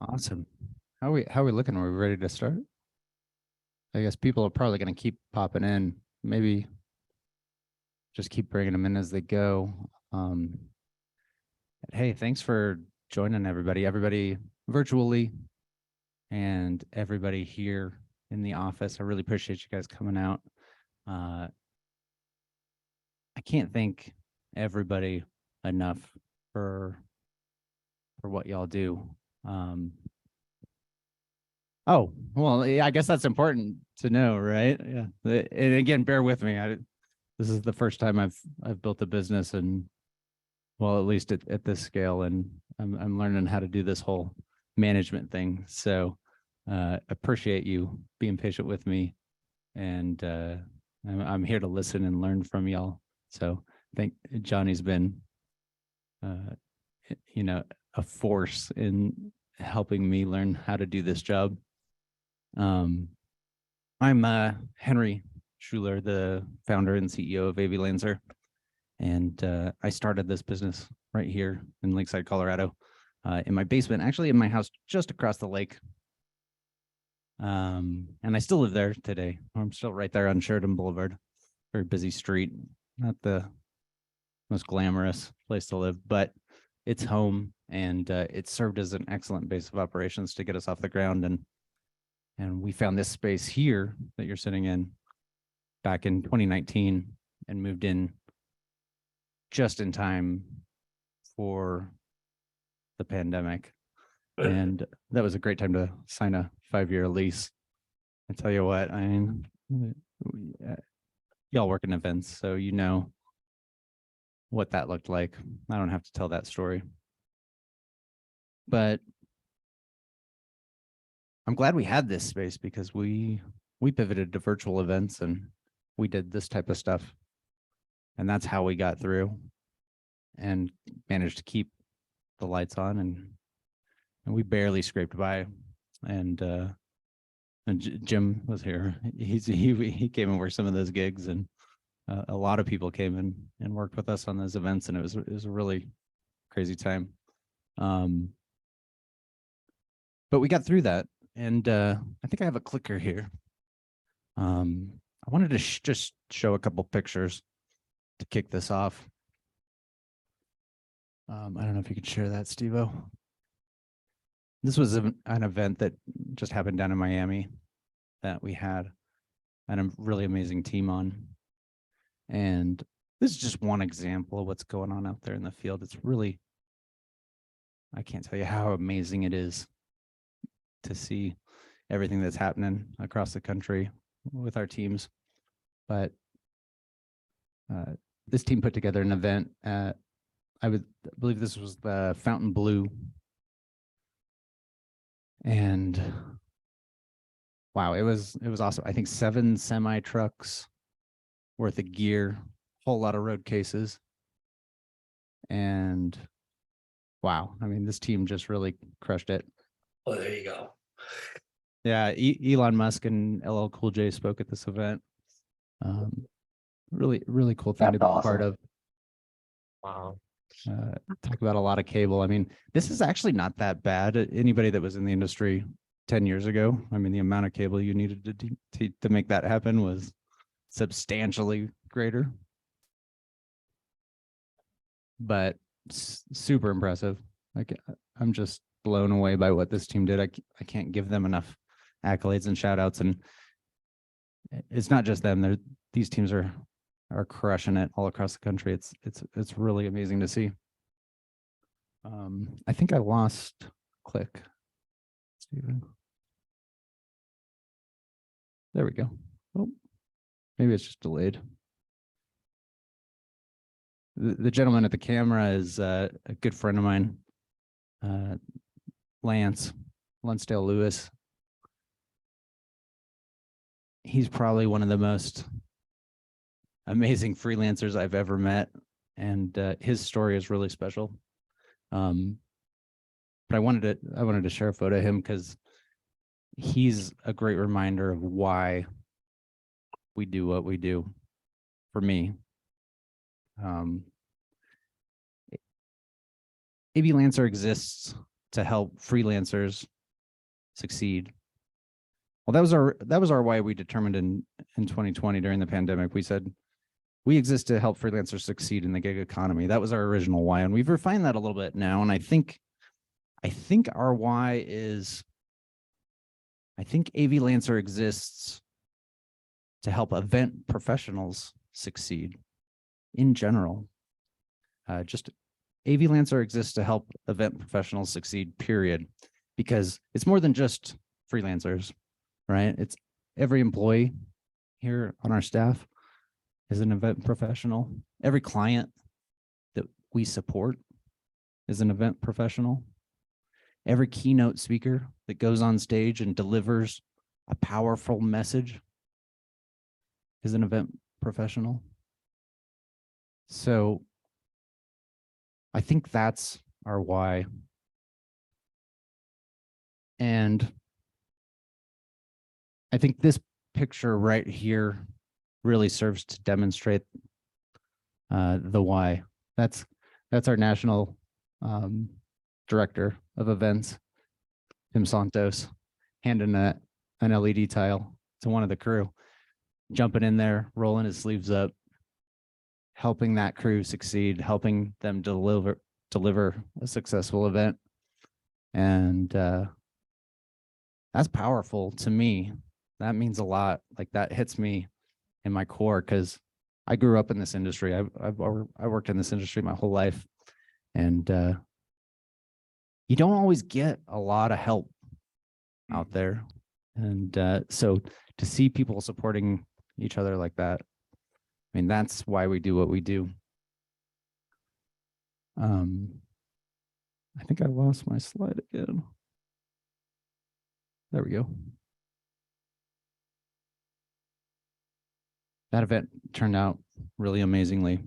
Awesome. How are we looking? Are we ready to start? I guess people are probably going to keep popping in. Maybe just keep bringing them in as they go. Hey, thanks for joining everybody virtually and everybody here in the office. I really appreciate you guys coming out. I can't thank everybody enough for what y'all do. Oh, well, yeah, I guess that's important to know, right? Yeah. And again, bear with me. This is the first time I've built a business, and well, at least at this scale, and I'm learning how to do this whole management thing. So appreciate you being patient with me, and I'm here to listen and learn from y'all. So I think Johnny's been a force in helping me learn how to do this job. I'm Henry Schuler, the founder and CEO of AVLancer, and I started this business right here in Lakeside, Colorado, in my basement, actually in my house just across the lake. And I still live there today. I'm still right there on Sheridan Boulevard, very busy street, not the most glamorous place to live, but it's home, and it served as an excellent base of operations to get us off the ground. And we found this space here that you're sitting in back in 2019 and moved in just in time for the pandemic. And that was a great time to sign a 5-year lease. I tell you what, I mean, y'all work in events, so you know what that looked like. I don't have to tell that story. But I'm glad we had this space, because we pivoted to virtual events and we did this type of stuff. And that's how we got through and managed to keep the lights on, and we barely scraped by. And Jim was here. He came and worked some of those gigs, and a lot of people came in and worked with us on those events, and it was a really crazy time. But we got through that, and I think I have a clicker here. I wanted to just show a couple pictures to kick this off. I don't know if you could share that, Steve-O. This was an event that just happened down in Miami that we had a really amazing team on. And this is just one example of what's going on out there in the field. It's really, I can't tell you how amazing it is to see everything that's happening across the country with our teams. But this team put together an event at, I believe this was the Fountain Blue. And wow, it was awesome. I think 7 semi trucks worth of gear, whole lot of road cases. And wow, I mean, this team just really crushed it. Oh, there you go. Yeah, Elon Musk and LL Cool J spoke at this event. Really cool thing to be part of. Wow. Talk about a lot of cable. I mean, this is actually not that bad. Anybody that was in the industry 10 years ago, I mean, the amount of cable you needed to make that happen was substantially greater. But super impressive. Like, I'm just blown away by what this team did. I can't give them enough accolades and shout outs. And it's not just them. These teams are crushing it all across the country. It's really amazing to see. I think I lost click, Steven. There we go. Oh, maybe it's just delayed. The gentleman at the camera is a good friend of mine, Lance Lunsdale Lewis. He's probably one of the most amazing freelancers I've ever met, and his story is really special. But I wanted to share a photo of him because he's a great reminder of why we do what we do. For me, AVLancer exists to help freelancers succeed. Well, that was our why we determined in 2020 during the pandemic. We said we exist to help freelancers succeed in the gig economy. That was our original why, and we've refined that a little bit now. And I think our why is, I think AVLancer exists to help event professionals succeed in general. Just AVLancer exists to help event professionals succeed, period. Because it's more than just freelancers, right? It's every employee here on our staff is an event professional. Every client that we support is an event professional. Every keynote speaker that goes on stage and delivers a powerful message is an event professional. So I think that's our why. And I think this picture right here really serves to demonstrate the why. That's our national director of events, Tim Santos, handing an LED tile to one of the crew, jumping in there, rolling his sleeves up, helping that crew succeed, helping them deliver a successful event. And that's powerful to me. That means a lot. Like, that hits me in my core because I grew up in this industry. I worked in this industry my whole life, and you don't always get a lot of help out there. And so to see people supporting each other like that, I mean, that's why we do what we do. I think I lost my slide again. There we go. That event turned out really amazingly.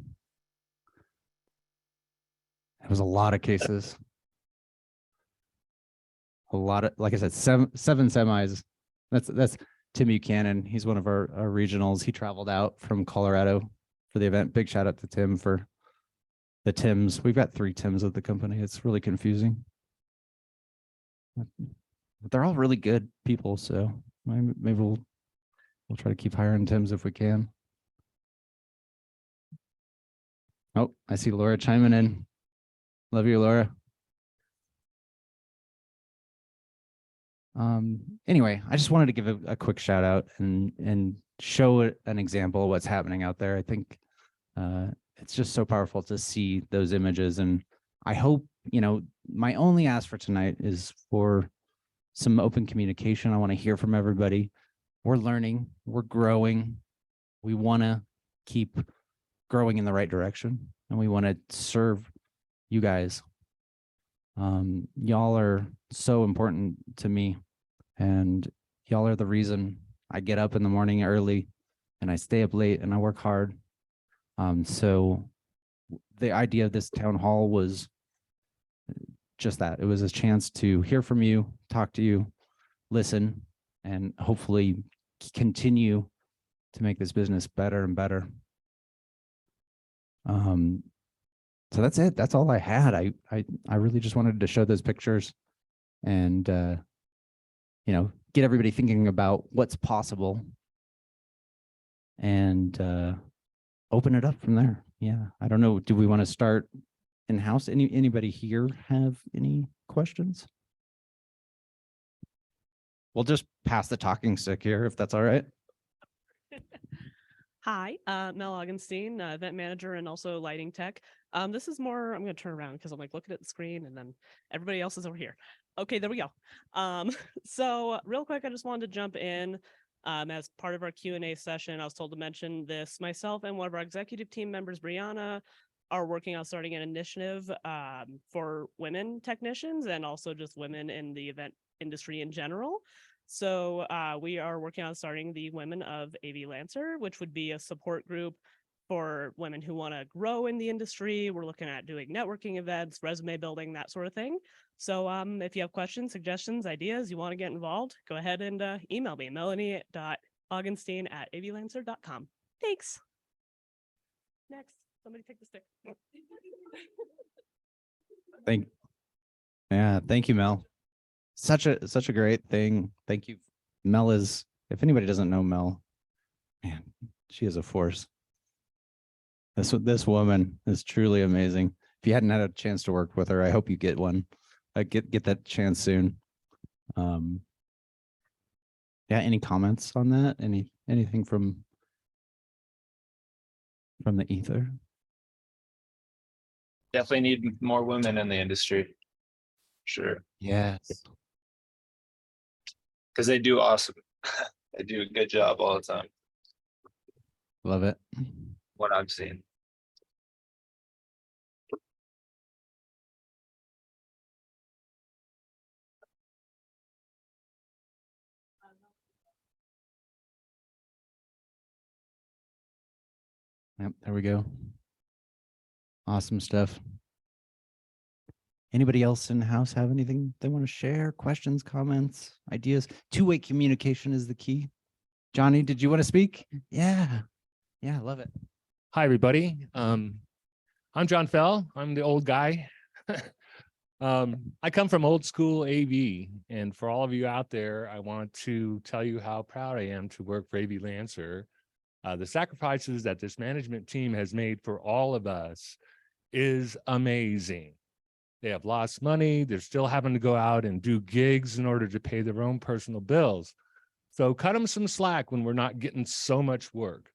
It was a lot of cases. A lot of, like I said, seven semis. That's Tim Buchanan. He's one of our regionals. He traveled out from Colorado for the event. Big shout out to Tim for the Tims. We've got 3 Tims at the company. It's really confusing. But they're all really good people, so maybe we'll try to keep hiring Tims if we can. Oh, I see Laura chiming in. Love you, Laura. Anyway, I just wanted to give a quick shout out and show an example of what's happening out there. I think it's just so powerful to see those images. And I hope, my only ask for tonight is for some open communication. I want to hear from everybody. We're learning, we're growing. We want to keep growing in the right direction, and we want to serve you guys. Y'all are so important to me, and y'all are the reason I get up in the morning early and I stay up late and I work hard. So the idea of this town hall was just that. It was a chance to hear from you, talk to you, listen, and hopefully continue to make this business better and better. So that's it. That's all I had. I really just wanted to show those pictures and, get everybody thinking about what's possible and open it up from there. Yeah. I don't know. Do we want to start in-house? Anybody here have any questions? We'll just pass the talking stick here, if that's all right. Hi, Mel Augenstein, event manager and also lighting tech. This is more, I'm going to turn around because I'm like looking at the screen and then everybody else is over here. Okay, there we go. So real quick, I just wanted to jump in as part of our Q&A session. I was told to mention this. Myself and one of our executive team members, Brianna, are working on starting an initiative for women technicians and also just women in the event industry in general. So we are working on starting the Women of AVLancer, which would be a support group for women who want to grow in the industry. We're looking at doing networking events, resume building, that sort of thing. So if you have questions, suggestions, ideas, you want to get involved, go ahead and email me, melanie.augenstein@avlancer.com. Thanks. Next, somebody take the stick. Yeah, thank you, Mel. Such a great thing. Thank you. Mel is, if anybody doesn't know Mel, man, she is a force. This woman is truly amazing. If you hadn't had a chance to work with her, I hope you get one. Get that chance soon. Yeah, any comments on that? Anything from the ether? Definitely need more women in the industry. Sure. Yes. Because they do awesome. They do a good job all the time, Love it. what I've seen. Yep, there we go. Awesome stuff. Anybody else in the house have anything they want to share? Questions, comments, ideas? Two-way communication is the key. Johnny, did you want to speak? Yeah. Yeah, love it. Hi, everybody. I'm John Fell. I'm the old guy. I come from old school AV. And for all of you out there, I want to tell you how proud I am to work for AVLancer. The sacrifices that this management team has made for all of us is amazing. They have lost money. They're still having to go out and do gigs in order to pay their own personal bills. So cut them some slack when we're not getting so much work.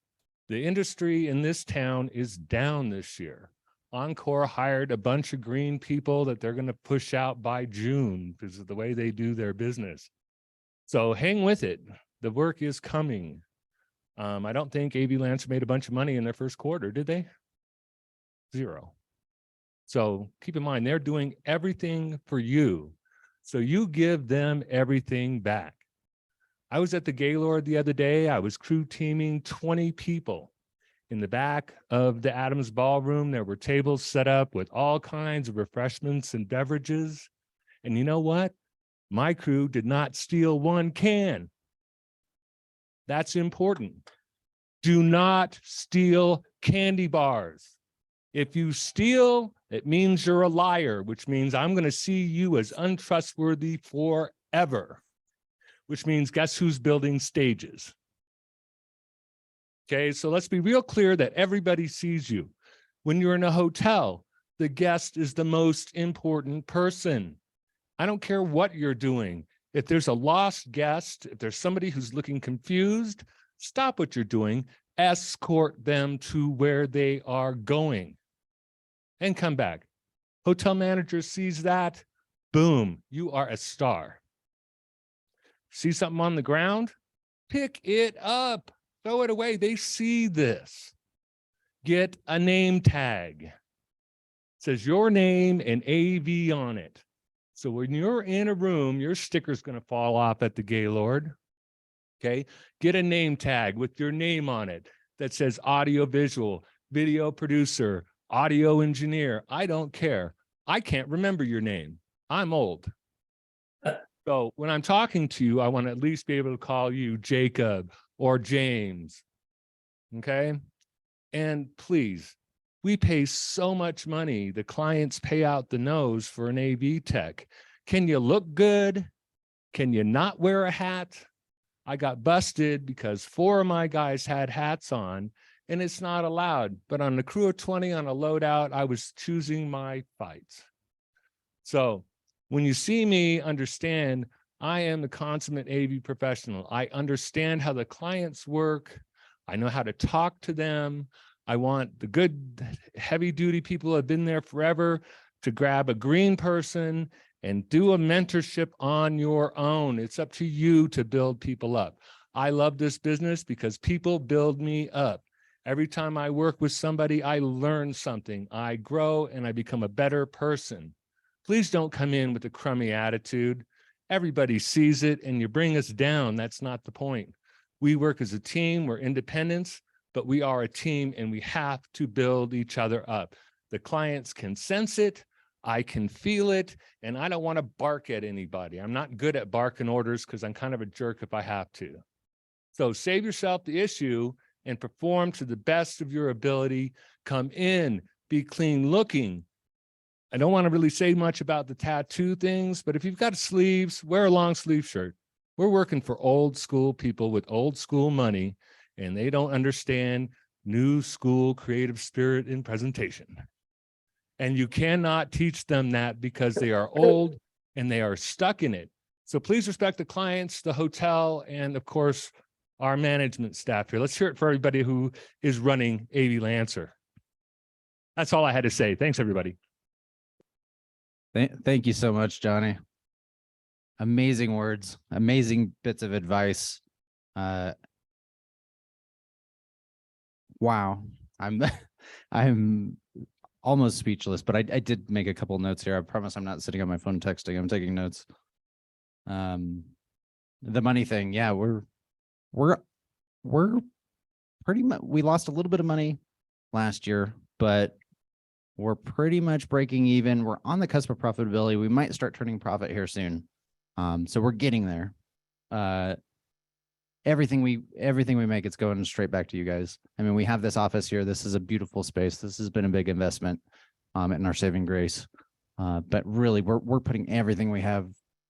The industry in this town is down this year. Encore hired a bunch of green people that they're going to push out by June because of the way they do their business. So hang with it. The work is coming. I don't think AVLancer made a bunch of money in their first quarter, did they? Zero. So keep in mind, they're doing everything for you. So you give them everything back. I was at the Gaylord the other day. I was crew teaming 20 people. In the back of the Adams Ballroom, there were tables set up with all kinds of refreshments and beverages. And you know what? My crew did not steal one can. That's important. Do not steal candy bars. If you steal, it means you're a liar, which means I'm going to see you as untrustworthy forever, which means guess who's building stages? Okay, so let's be real clear that everybody sees you. When you're in a hotel, the guest is the most important person. I don't care what you're doing. If there's a lost guest, if there's somebody who's looking confused, stop what you're doing, escort them to where they are going, and come back. Hotel manager sees that, boom, you are a star. See something on the ground? Pick it up, throw it away. They see this. Get a name tag. It says your name and AV on it. So when you're in a room, your sticker's going to fall off at the Gaylord. Okay, get a name tag with your name on it that says audio visual, video producer, audio engineer. I don't care. I can't remember your name. I'm old. So when I'm talking to you, I want to at least be able to call you Jacob or James. Okay. And please, we pay so much money. The clients pay out the nose for an AV tech. Can you look good? Can you not wear a hat? I got busted because 4 of my guys had hats on and it's not allowed. But on the crew of 20 on a loadout, I was choosing my fights. So when you see me, understand I am a consummate AV professional. I understand how the clients work. I know how to talk to them. I want the good heavy duty people who have been there forever to grab a green person and do a mentorship on your own. It's up to you to build people up. I love this business because people build me up. Every time I work with somebody, I learn something. I grow and I become a better person. Please don't come in with a crummy attitude. Everybody sees it and you bring us down. That's not the point. We work as a team, we're independents, but we are a team and we have to build each other up. The clients can sense it, I can feel it, and I don't want to bark at anybody. I'm not good at barking orders because I'm kind of a jerk if I have to. So save yourself the issue and perform to the best of your ability. Come in, be clean looking, I don't want to really say much about the tattoo things, but if you've got sleeves, wear a long sleeve shirt. We're working for old school people with old school money, and they don't understand new school creative spirit in presentation. And you cannot teach them that because they are old and they are stuck in it. So please respect the clients, the hotel, and of course, our management staff here. Let's hear it for everybody who is running AVLancer. That's all I had to say. Thanks, everybody. Thank you so much, Johnny. Amazing words, amazing bits of advice. Wow. I'm almost speechless, but I did make a couple notes here. I promise I'm not sitting on my phone texting. I'm taking notes. The money thing. Yeah, we're pretty much, we lost a little bit of money last year, but we're pretty much breaking even. We're on the cusp of profitability. We might start turning profit here soon. So we're getting there. Everything we make, it's going straight back to you guys. I mean, we have this office here. This is a beautiful space. This has been a big investment in our saving grace. But really, we're putting everything we have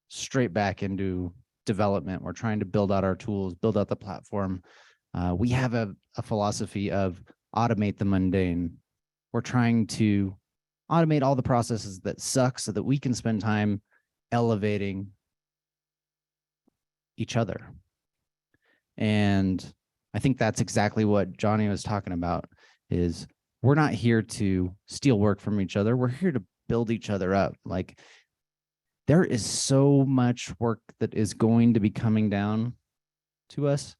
straight back into development. We're trying to build out our tools, build out the platform. We have a philosophy of automate the mundane. We're trying to automate all the processes that suck so that we can spend time elevating each other. And I think that's exactly what Johnny was talking about, is we're not here to steal work from each other. We're here to build each other up. Like, there is so much work that is going to be coming down to us.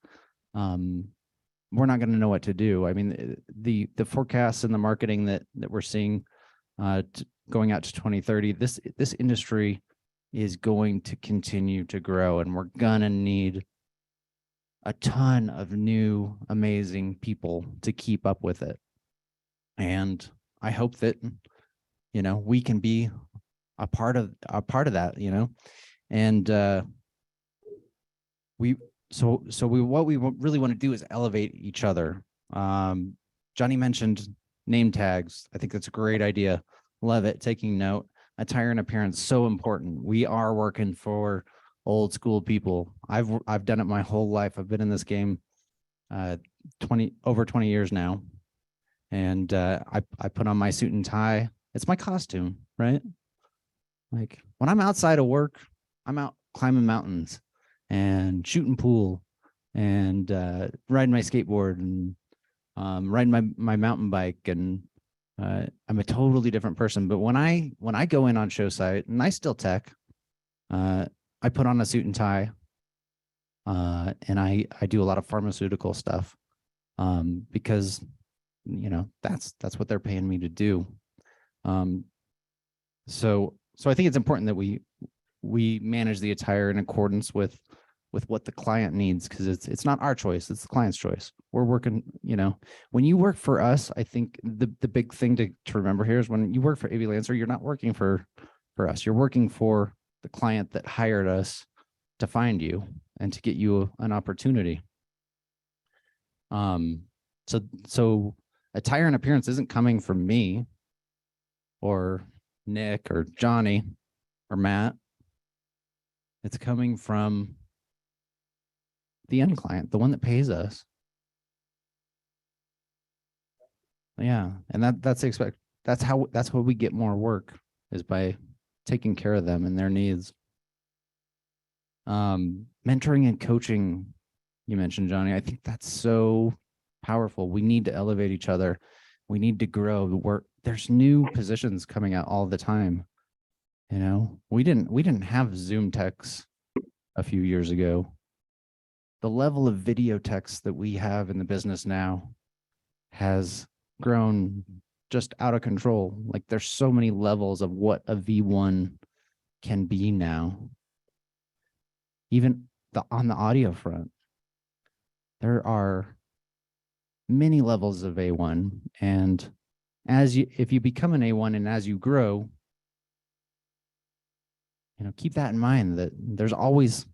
We're not going to know what to do. I mean, the forecasts and the marketing that we're seeing going out to 2030, this industry is going to continue to grow, and we're gonna need a ton of new amazing people to keep up with it. And I hope that, you know, we can be a part of that, you know. And what we really want to do is elevate each other. Johnny mentioned name tags. I think that's a great idea. Love it. Taking note. Attire and appearance, so important. We are working for old school people. I've done it my whole life. I've been in this game over 20 years now. And I put on my suit and tie. It's my costume, right? Like, when I'm outside of work, I'm out climbing mountains and shooting pool and riding my skateboard and riding my mountain bike, and I'm a totally different person. But when I go in on show site, and I still tech, I put on a suit and tie, and I do a lot of pharmaceutical stuff because, you know, that's what they're paying me to do. So I think it's important that we manage the attire in accordance with what the client needs, because it's not our choice, it's the client's choice. We're working, you know, when you work for us, I think the big thing to remember here is when you work for AVLancer, you're not working for us. You're working for the client that hired us to find you and to get you an opportunity. So attire and appearance isn't coming from me or Nick or Johnny or Matt. It's coming from the end client, the one that pays us. Yeah, and that's how we get more work, is by taking care of them and their needs. Mentoring and coaching, you mentioned, Johnny. I think that's so powerful. We need to elevate each other. We need to grow. There's new positions coming out all the time. You know, we didn't have Zoom techs a few years ago. The level of video techs that we have in the business now has grown just out of control. Like, there's so many levels of what a V1 can be now. Even on the audio front, there are many levels of A1, and if you become an A1 and as you grow, you know, keep that in mind, that there's always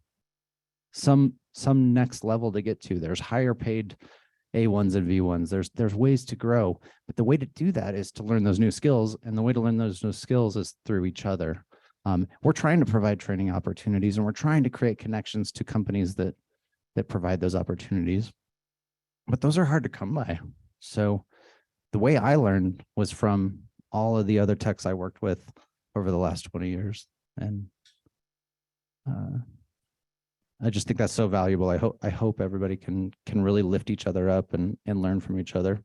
some next level to get to. There's higher paid A1s and V1s. There's ways to grow, but the way to do that is to learn those new skills, and the way to learn those new skills is through each other. We're trying to provide training opportunities, and we're trying to create connections to companies that provide those opportunities, but those are hard to come by. So the way I learned was from all of the other techs I worked with over the last 20 years. And I just think that's so valuable. I hope everybody can really lift each other up and learn from each other.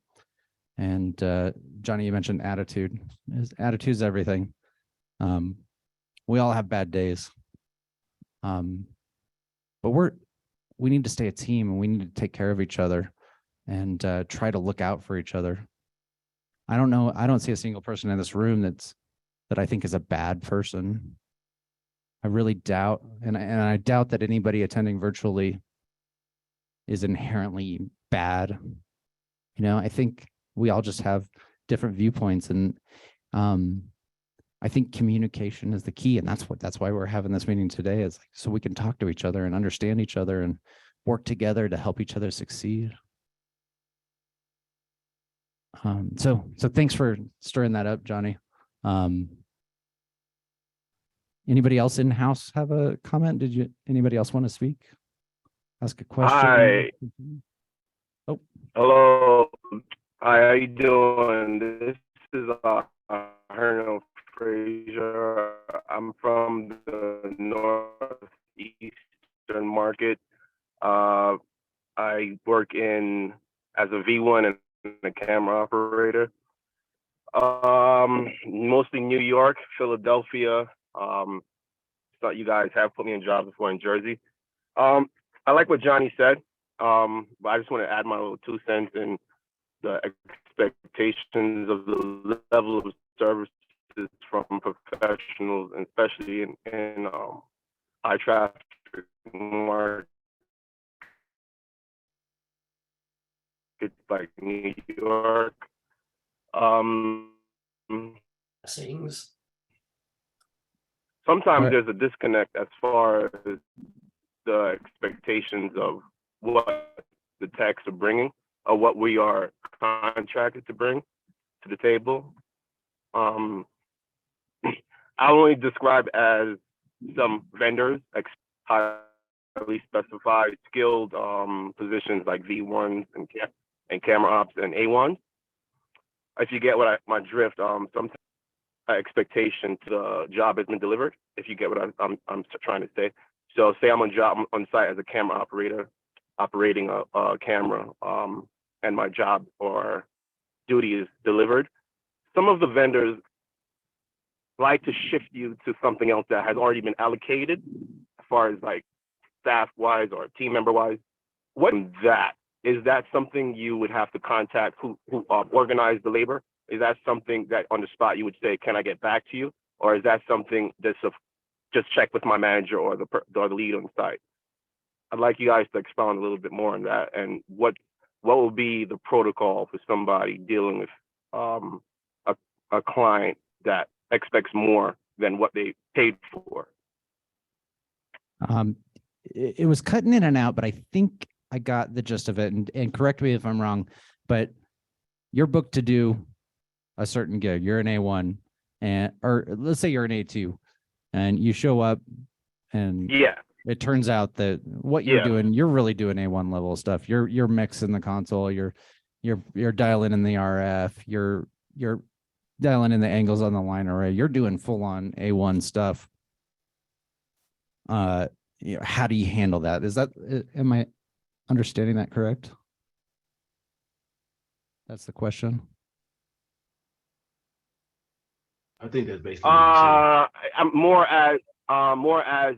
And Johnny, you mentioned attitude. Attitude's everything. We all have bad days. But we need to stay a team, and we need to take care of each other and try to look out for each other. I don't see a single person in this room that I think is a bad person. I really doubt, and I doubt that anybody attending virtually is inherently bad. You know, I think we all just have different viewpoints, and I think communication is the key, and that's why we're having this meeting today, is like, so we can talk to each other and understand each other and work together to help each other succeed. So thanks for stirring that up, Johnny. Anybody else in house have a comment? Anybody else want to speak? Ask a question? Hi. Oh. Hello. Hi, how you doing? This is Herno Frazier. I'm from the northeastern market. I work as a V1 and a camera operator. Mostly New York, Philadelphia. Thought you guys have put me in jobs before in Jersey. I like what Johnny said, but I just want to add my little 2 cents in the expectations of the level of services from professionals, and especially in high traffic markets like New York. Things. Sometimes there's a disconnect as far as the expectations of what the techs are bringing, or what we are contracted to bring to the table. I only describe as some vendors, highly specified, skilled positions like V1s and camera ops and A1s. If you get my drift, sometimes expectation to the job has been delivered, if you get what I'm trying to say. So say I'm on site as a camera operator, operating a camera, and my job or duty is delivered. Some of the vendors like to shift you to something else that has already been allocated, as far as like staff-wise or team member-wise. What is that? Is that something you would have to contact who organized the labor? Is that something that on the spot you would say, can I get back to you? Or is that something that's just check with my manager or the lead on the site? I'd like you guys to expound a little bit more on that, and what will be the protocol for somebody dealing with a client that expects more than what they paid for? It was cutting in and out, but I think I got the gist of it, and correct me if I'm wrong, but you're booked to do a certain gig. You're an A1, or let's say you're an A2, and you show up, and Yeah, it turns out that what you're doing, you're really doing A1 level stuff. You're mixing the console, you're dialing in the RF, you're dialing in the angles on the line array. You're doing full on A1 stuff. How do you handle that? Am I understanding that correct? That's the question. I think that's basically what you're I'm more as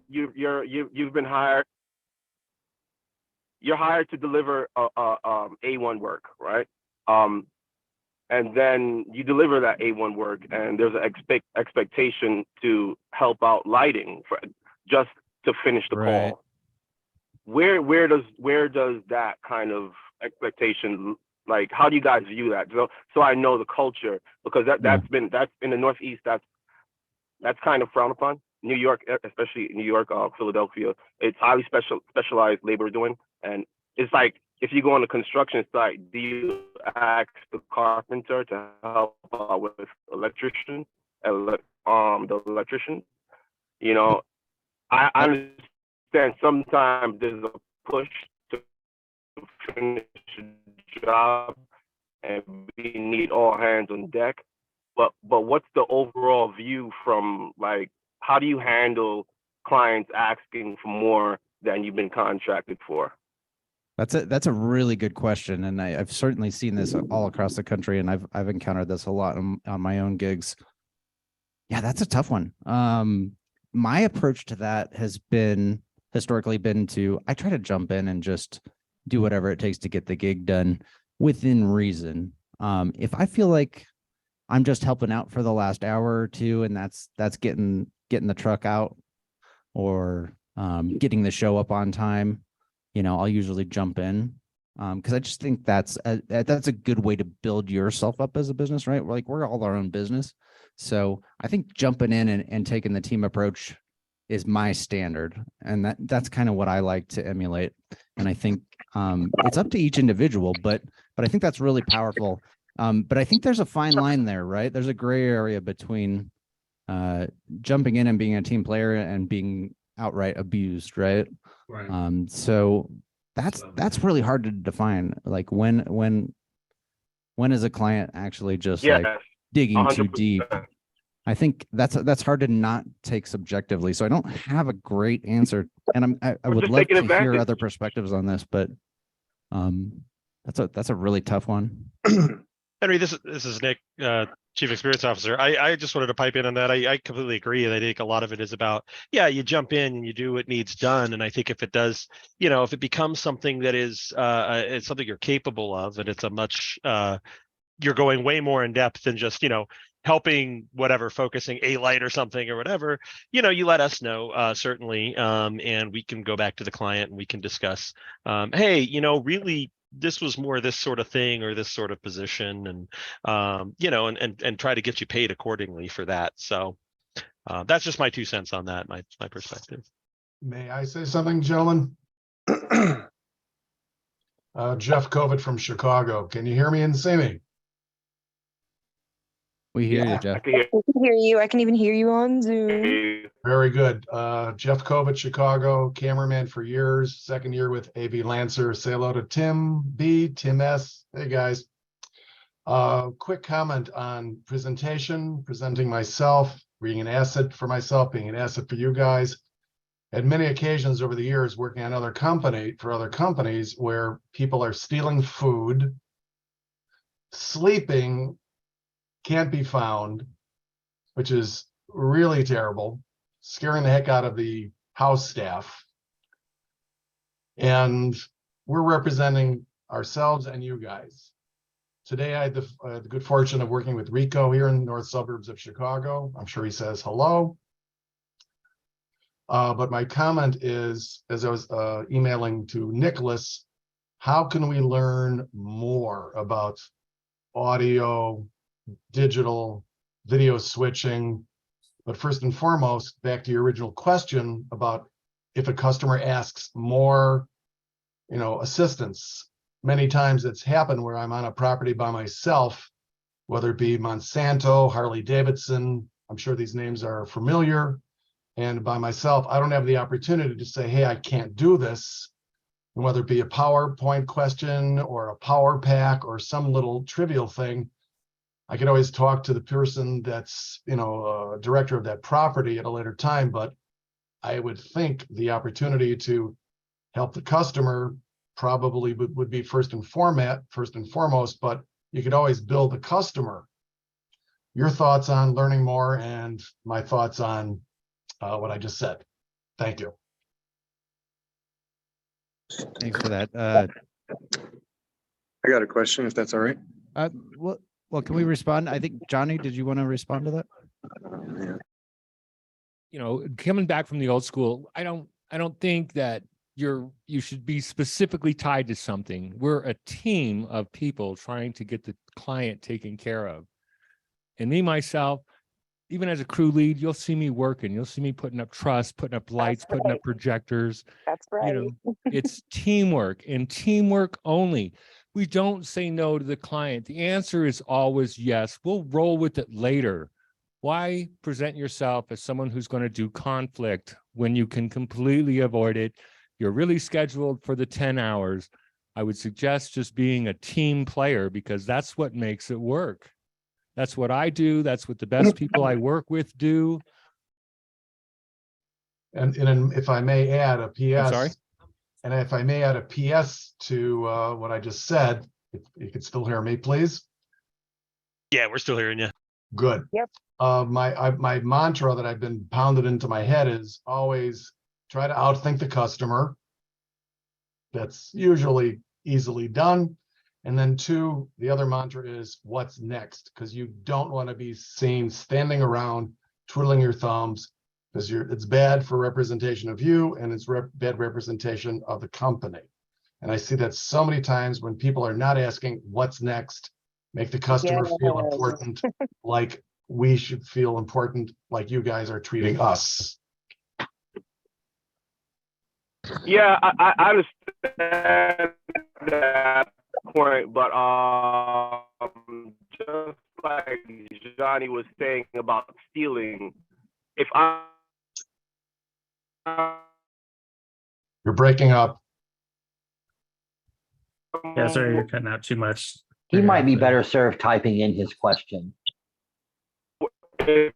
you've been hired. You're hired to deliver A1 work, right? And then you deliver that A1 work, and there's an expectation to help out lighting just to finish the call. Where does that kind of expectation, like, how do you guys view that? So I know the culture, because that's in the Northeast, that's kind of frowned upon. New York, especially New York, Philadelphia, it's highly specialized labor doing, and it's like if you go on a construction site, do you ask the carpenter to help out with the electrician? You know, I understand sometimes there's a push to finish the job and we need all hands on deck. But what's the overall view from, like, how do you handle clients asking for more than you've been contracted for? That's a really good question, and I've certainly seen this all across the country, and I've encountered this a lot on my own gigs. Yeah, that's a tough one. My approach to that has historically been I try to jump in and just do whatever it takes to get the gig done within reason. If I feel like I'm just helping out for the last hour or two, and that's getting the truck out or getting the show up on time, I'll usually jump in because I just think that's a good way to build yourself up as a business, right? We're all our own business. So I think jumping in and taking the team approach is my standard. And that's kind of what I like to emulate. And I think it's up to each individual, but I think that's really powerful. But I think there's a fine line there, right? There's a gray area between jumping in and being a team player and being outright abused, right? Right. So that's really hard to define. Like when is a client actually just like digging too 100%. deep? I think that's hard to not take subjectively. So I don't have a great answer, and I would love to hear other perspectives on this, but that's a really tough one. Henry, this is Nick, Chief Experience Officer. I just wanted to pipe in on that. I completely agree. And I think a lot of it is about, you jump in and you do what needs done. And I think if it does, if it becomes something that is it's something you're capable of, and it's a much you're going way more in depth than just, helping whatever, focusing a light or something or whatever, you let us know, certainly. And we can go back to the client and we can discuss, hey, really, this was more this sort of thing or this sort of position, and and try to get you paid accordingly for that. So that's just my 2 cents on that, my perspective. May I say something, gentlemen? Jeff Kovic from Chicago. Can you hear me and see me? We hear you, Jeff. I can hear I can hear you. I can even hear you on Zoom. you. Very good. Jeff Kovic, Chicago, cameraman for years, second year with AVLancer. Say hello to Tim B, Tim S. Hey, guys. Quick comment on presenting myself, being an asset for myself, being an asset for you guys. At many occasions over the years, working on other companies where people are stealing food, sleeping, can't be found, which is really terrible, scaring the heck out of the house staff. And we're representing ourselves and you guys. Today, I had the good fortune of working with Rico here in the north suburbs of Chicago. I'm sure he says hello. But my comment is, as I was emailing to Nicholas, how can we learn more about audio, digital, video switching? But first and foremost, back to your original question about if a customer asks more, assistance. Many times it's happened where I'm on a property by myself, whether it be Monsanto, Harley Davidson, I'm sure these names are familiar. And by myself, I don't have the opportunity to say, hey, I can't do this. And whether it be a PowerPoint question or a power pack or some little trivial thing, I could always talk to the person that's, director of that property at a later time. But I would think the opportunity to help the customer probably would be first and foremost, but you could always build the customer. Your thoughts on learning more and my thoughts on what I just said. Thank you. Thanks for that. I got a question, if that's all right. Well, can we respond? I think, Johnny, did you want to respond to that? Coming back from the old school, I don't think that you should be specifically tied to something. We're a team of people trying to get the client taken care of. And me, myself, even as a crew lead, you'll see me working. You'll see me putting up truss, putting up lights, putting up projectors. That's right. You know, it's teamwork and teamwork only. We don't say no to the client. The answer is always yes. We'll roll with it later. Why present yourself as someone who's going to do conflict when you can completely avoid it? You're really scheduled for the 10 hours. I would suggest just being a team player because that's what makes it work. That's what I do. That's what the best people I work with do. And if I may add a I'm sorry? PS, and if I may add a PS to what I just said, if you could still hear me, please. Yeah, we're still hearing you. Good. Yep. My mantra that I've been pounded into my head is always try to outthink the customer. That's usually easily done. And then two, the other mantra is what's next? Because you don't want to be seen standing around twiddling your thumbs because it's bad for representation of you and it's bad representation of the company. And I see that so many times when people are not asking what's next, make the customer feel Yes. important, like we should feel important, like you guys are treating us. Yeah, I understand that point, but just like Johnny was saying about stealing, if You're breaking up. Yeah, sorry, you're cutting out too much. He might be better served typing in his question. Yeah,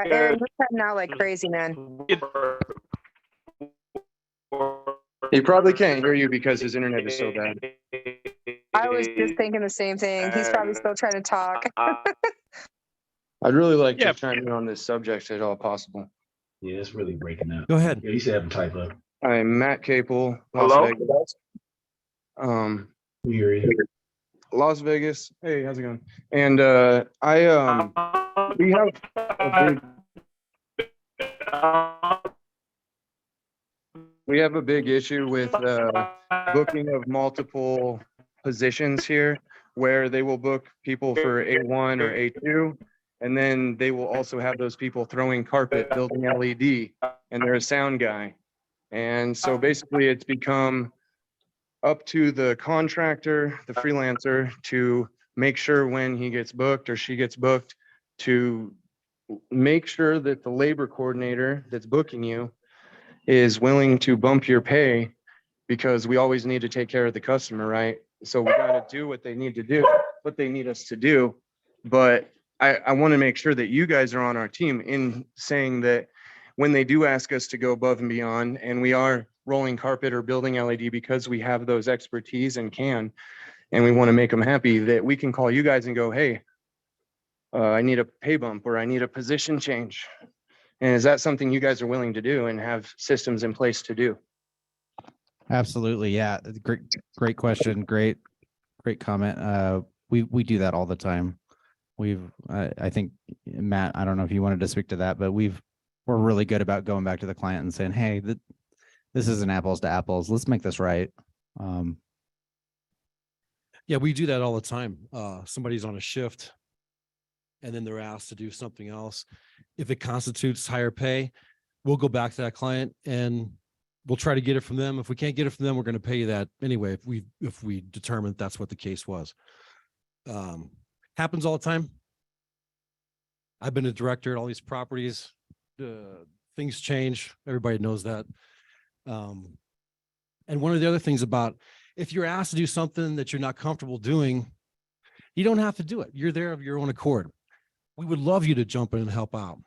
Aaron, you're cutting out like crazy, man. He probably can't hear you because his internet is so bad. I was just thinking the same thing. He's probably still trying to talk. I'd really like to chime in on this subject at all possible. Yeah, it's really breaking up. Go ahead. Yeah, you should have him type up. I'm Matt Capel, Las Hello? Vegas. We hear you. Las Vegas. Hey, how's it going? And we have a big issue with booking of multiple positions here, where they will book people for A1 or A2, and then they will also have those people throwing carpet, building LED, and they're a sound guy. And so basically it's become up to the contractor, the freelancer, to make sure when he gets booked or she gets booked, to make sure that the labor coordinator that's booking you is willing to bump your pay, because we always need to take care of the customer, right? So we got to do what they need to do, what they need us to do. But I want to make sure that you guys are on our team in saying that when they do ask us to go above and beyond, and we are rolling carpet or building LED because we have those expertise and we want to make them happy, that we can call you guys and go, hey, I need a pay bump or I need a position change. And is that something you guys are willing to do and have systems in place to do? Absolutely. Yeah. Great question. Great comment. We do that all the time. I think Matt, I don't know if you wanted to speak to that, but we're really good about going back to the client and saying, hey, this isn't apples to apples. Let's make this right. Yeah, we do that all the time. Somebody's on a shift and then they're asked to do something else. If it constitutes higher pay, we'll go back to that client and we'll try to get it from them. If we can't get it from them, we're going to pay you that anyway, if we determine that's what the case was. Happens all the time. I've been a director at all these properties. Things change. Everybody knows that. And one of the other things about, if you're asked to do something that you're not comfortable doing, you don't have to do it. You're there of your own accord. We would love you to jump in and help out.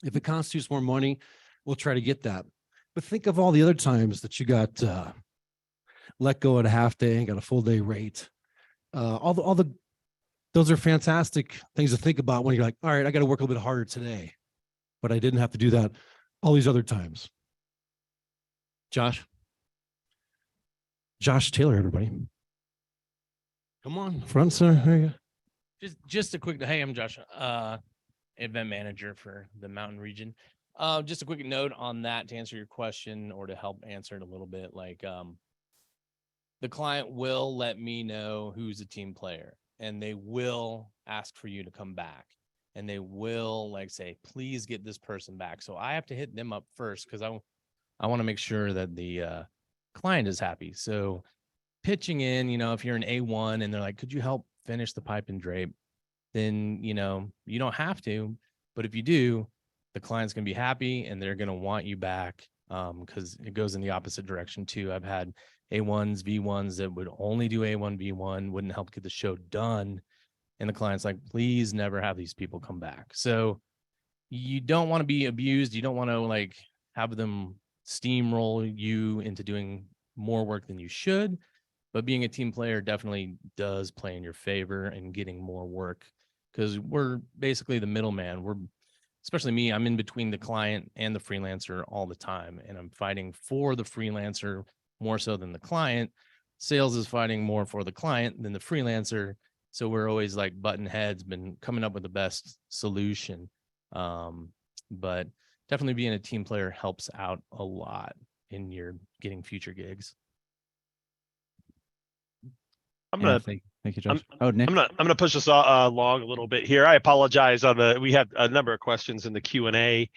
If it constitutes more money, we'll try to get that. But think of all the other times that you got let go at a half day and got a full day rate. Those are fantastic things to think about when you're like, all right, I got to work a little bit harder today, but I didn't have to do that all these other times. Josh Taylor, everybody. Come on, front center. There you go. Just a quick, hey, I'm Josh, event manager for the Mountain region. Just a quick note on that to answer your question or to help answer it a little bit. Like, the client will let me know who's a team player. and they will ask for you to come back, and they will like say, please get this person back. So I have to hit them up first because I want to make sure that the client is happy. So pitching in, if you're an A1 and they're like, could you help finish the pipe and drape? Then, you don't have to, but if you do, the client's going to be happy and they're going to want you back. Because it goes in the opposite direction too. I've had A1s, V1s that would only do A1, V1, wouldn't help get the show done. And the client's like, please never have these people come back. So you don't want to be abused. You don't want to like have them steamroll you into doing more work than you should. But being a team player definitely does play in your favor and getting more work, because we're basically the middleman. Especially me, I'm in between the client and the freelancer all the time, and I'm fighting for the freelancer more so than the client. Sales is fighting more for the client than the freelancer. So we're always like button heads, been coming up with the best solution. But definitely being a team player helps out a lot in your getting future gigs. I'm gonna Thank you, Josh. Nick. I'm gonna push us along a little bit here. I apologize we have a number of questions in the Q&A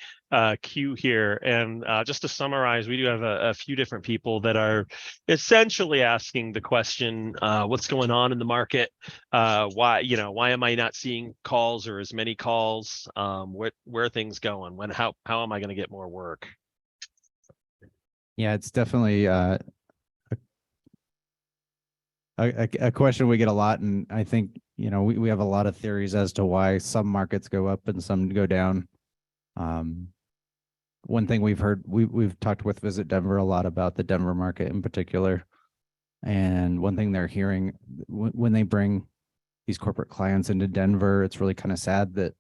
queue here, and just to summarize, we do have a few different people that are essentially asking the question, what's going on in the market? Why am I not seeing calls or as many calls? Where are things going? How am I going to get more work? Yeah, it's definitely a question we get a lot, and I think we have a lot of theories as to why some markets go up and some go down. One thing we've heard, we've talked with Visit Denver a lot about the Denver market in particular, and one thing they're hearing when they bring these corporate clients into Denver, it's really kind of sad that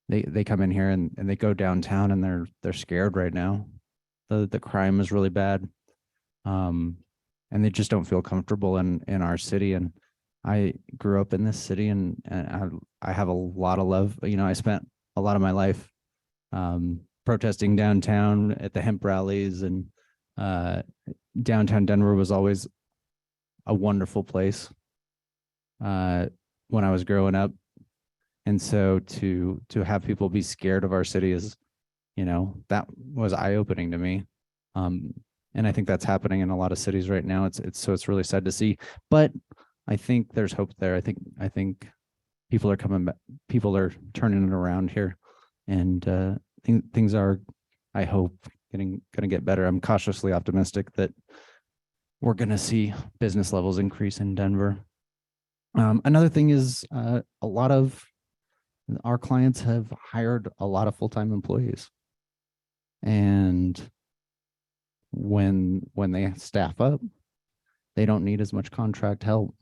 they come in here and they go downtown and they're scared right now. The crime is really bad. And they just don't feel comfortable in our city. And I grew up in this city, and I have a lot of love. I spent a lot of my life protesting downtown at the hemp rallies, and downtown Denver was always a wonderful place when I was growing up. And so to have people be scared of our city is, that was eye-opening to me. And I think that's happening in a lot of cities right now. It's really sad to see, but I think there's hope there. I think people are coming back. People are turning it around here, and things are, I hope, going to get better. I'm cautiously optimistic that we're going to see business levels increase in Denver. Another thing is a lot of our clients have hired a lot of full-time employees, and when they staff up, they don't need as much contract help.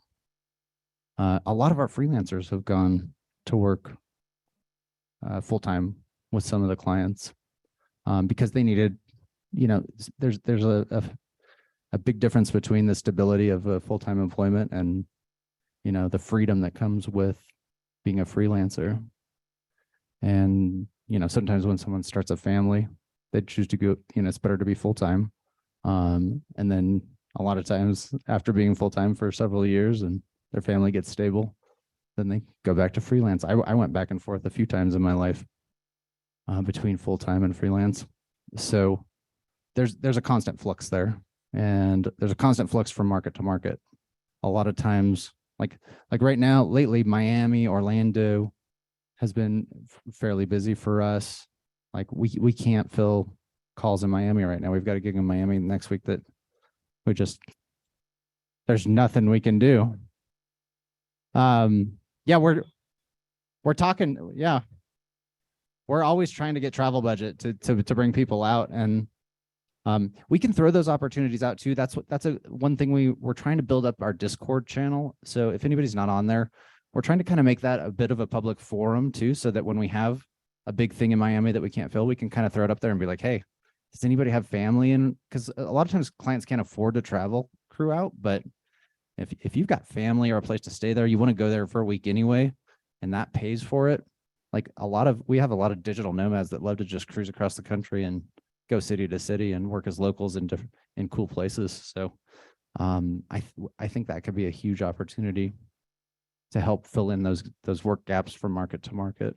A lot of our freelancers have gone to work full-time with some of the clients because they needed, there's a big difference between the stability of a full-time employment and, the freedom that comes with being a freelancer. And, sometimes when someone starts a family, they choose to go, it's better to be full-time. And then a lot of times after being full-time for several years and their family gets stable, then they go back to freelance. I went back and forth a few times in my life between full-time and freelance. So there's a constant flux there, and there's a constant flux from market to market. A lot of times, like right now, lately, Miami, Orlando has been fairly busy for us. Like we can't fill calls in Miami right now. We've got a gig in Miami next week that there's nothing we can do. Yeah, we're talking. Yeah, we're always trying to get travel budget to bring people out, and we can throw those opportunities out too. That's one thing we're trying to build up our Discord channel. So if anybody's not on there, we're trying to kind of make that a bit of a public forum too, so that when we have a big thing in Miami that we can't fill, we can kind of throw it up there and be like, hey, does anybody have family? And because a lot of times clients can't afford to travel crew out, but if you've got family or a place to stay there, you want to go there for a week anyway, and that pays for it. Like we have a lot of digital nomads that love to just cruise across the country and go city to city and work as locals in cool places. So I think that could be a huge opportunity. to help fill in those work gaps from market to market.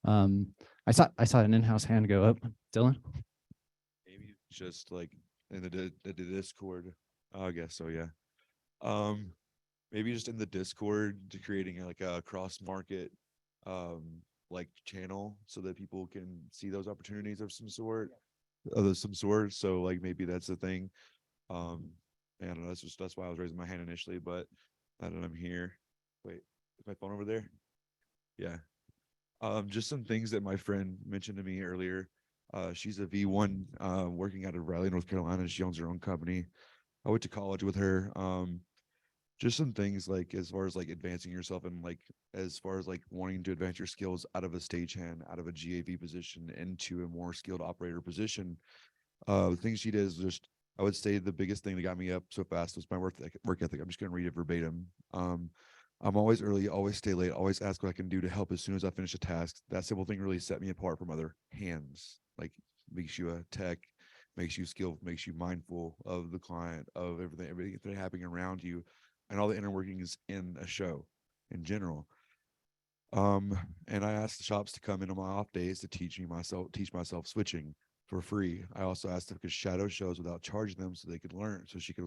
I saw an in-house hand go up. Dylan. Maybe just like in the Discord. I guess so, yeah. Maybe just in the Discord to creating like a cross market like channel so that people can see those opportunities of some sort. So like maybe that's the thing. I don't know, that's why I was raising my hand initially, but now that I'm here. Wait, is my phone over there? Yeah. Just some things that my friend mentioned to me earlier. She's a V1 working out of Raleigh, North Carolina. She owns her own company. I went to college with her. Just some things like as far as like advancing yourself and like as far as like wanting to advance your skills out of a stagehand, out of a GAV position into a more skilled operator position. The things she did is just, I would say the biggest thing that got me up so fast was my work ethic. I'm just going to read it verbatim. I'm always early, always stay late, always ask what I can do to help as soon as I finish a task. That simple thing really set me apart from other hands. Like makes you a tech, makes you skilled, makes you mindful of the client, of everything that's happening around you, and all the inner workings in a show in general. And I asked the shops to come in on my off days to teach myself switching for free. I also asked if I could shadow shows without charging them so she could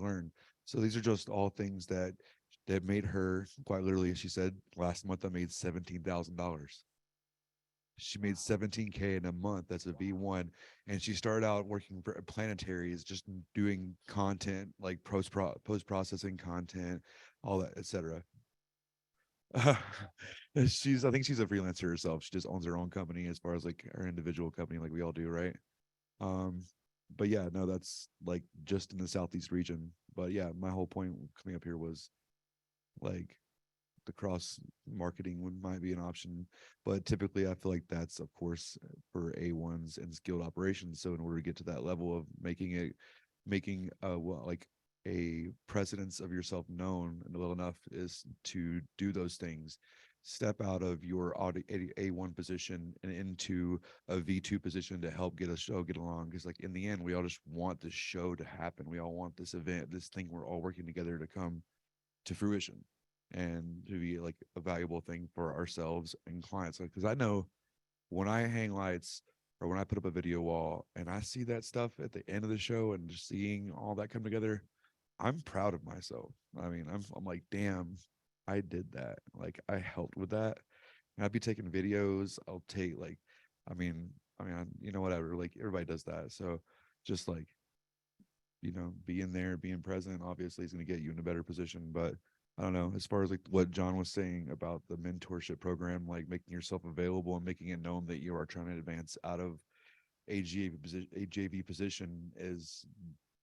learn. So these are just all things that made her, quite literally, she said, last month I made $17,000. She made 17K in a month. That's a V1. And she started out working for planetaries, just doing content, like post-processing content, all that, etc. I think she's a freelancer herself. She just owns her own company as far as like her individual company, like we all do, right? But yeah, no, that's like just in the Southeast region. But yeah, my whole point coming up here was like the cross marketing might be an option, but typically I feel like that's of course for A1s and skilled operations. So in order to get to that level of making like a precedence of yourself known well enough is to do those things. Step out of your A1 position and into a V2 position to help get a show get along. Because like in the end, we all just want this show to happen. We all want this event, this thing we're all working together to come to fruition and to be like a valuable thing for ourselves and clients. Like, because I know when I hang lights or when I put up a video wall and I see that stuff at the end of the show and just seeing all that come together, I'm proud of myself. I mean, I'm like, damn, I did that. Like I helped with that. And I'd be taking videos. I'll take like, whatever. Like everybody does that. So just like, being there, being present, obviously is going to get you in a better position. But I don't know, as far as like what John was saying about the mentorship program, like making yourself available and making it known that you are trying to advance out of a JV position is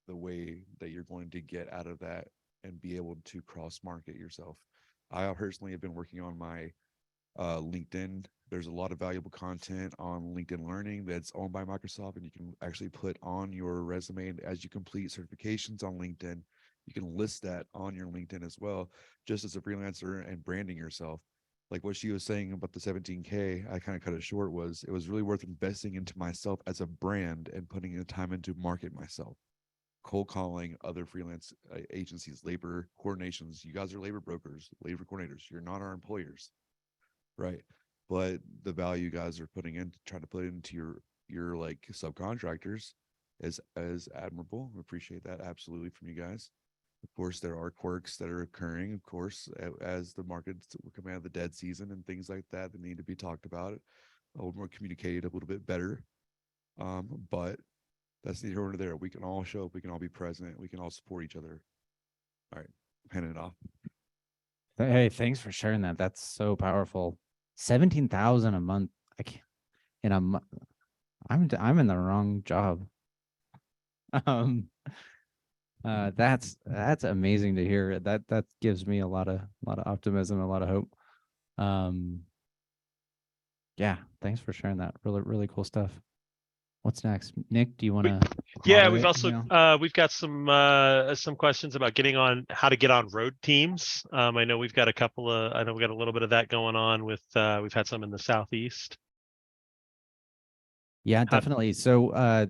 the way that you're going to get out of that and be able to cross market yourself. I personally have been working on my LinkedIn. There's a lot of valuable content on LinkedIn Learning that's owned by Microsoft, and you can actually put on your resume as you complete certifications on LinkedIn. You can list that on your LinkedIn as well, just as a freelancer and branding yourself. Like what she was saying about the 17K, I kind of cut it short, it was really worth investing into myself as a brand and putting in the time into market myself. Cold calling other freelance agencies, labor coordinations. You guys are labor brokers, labor coordinators. You're not our employers, right? But the value you guys are trying to put into your like subcontractors is admirable. We appreciate that absolutely from you guys. Of course, there are quirks that are occurring, of course, as the markets we're coming out of the dead season and things like that need to be talked about, a little more communicated, a little bit better. But that's neither here nor there. We can all show up. We can all be present. We can all support each other. All right, handing it off. Hey, thanks for sharing that. That's so powerful. 17,000 a month. I can't. In a month, I'm in the wrong job. That's amazing to hear. That gives me a lot of optimism, a lot of hope. Yeah, thanks for sharing that. Really cool stuff. What's next? Nick, do you want to? Yeah, we've also we've got some questions about how to get on road teams. I know we've got I know we got a little bit of that going on with we've had some in the Southeast. Yeah, definitely. So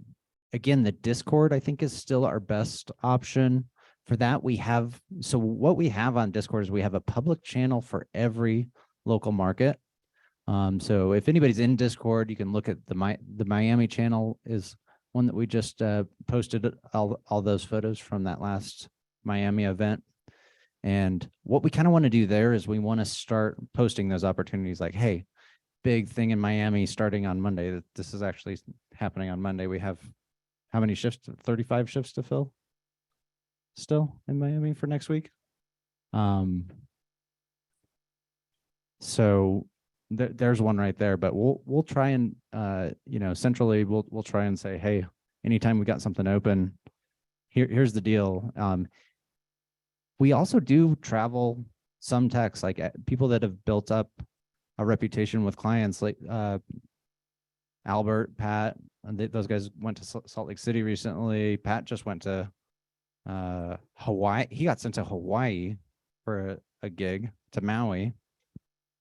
again, the Discord I think is still our best option for that, so what we have on Discord is we have a public channel for every local market. So if anybody's in Discord, you can look at the Miami channel is one that we just posted all those photos from that last Miami event. And what we kind of want to do there is we want to start posting those opportunities like, hey, big thing in Miami starting on Monday. This is actually happening on Monday. We have how many shifts? 35 shifts to fill still in Miami for next week. So there's one right there, but we'll try and centrally we'll try and say, hey, anytime we got something open, here's the deal. We also do travel some techs, like people that have built up a reputation with clients, like Albert, Pat, and those guys went to Salt Lake City recently. Pat just went to Hawaii. He got sent to Hawaii for a gig to Maui.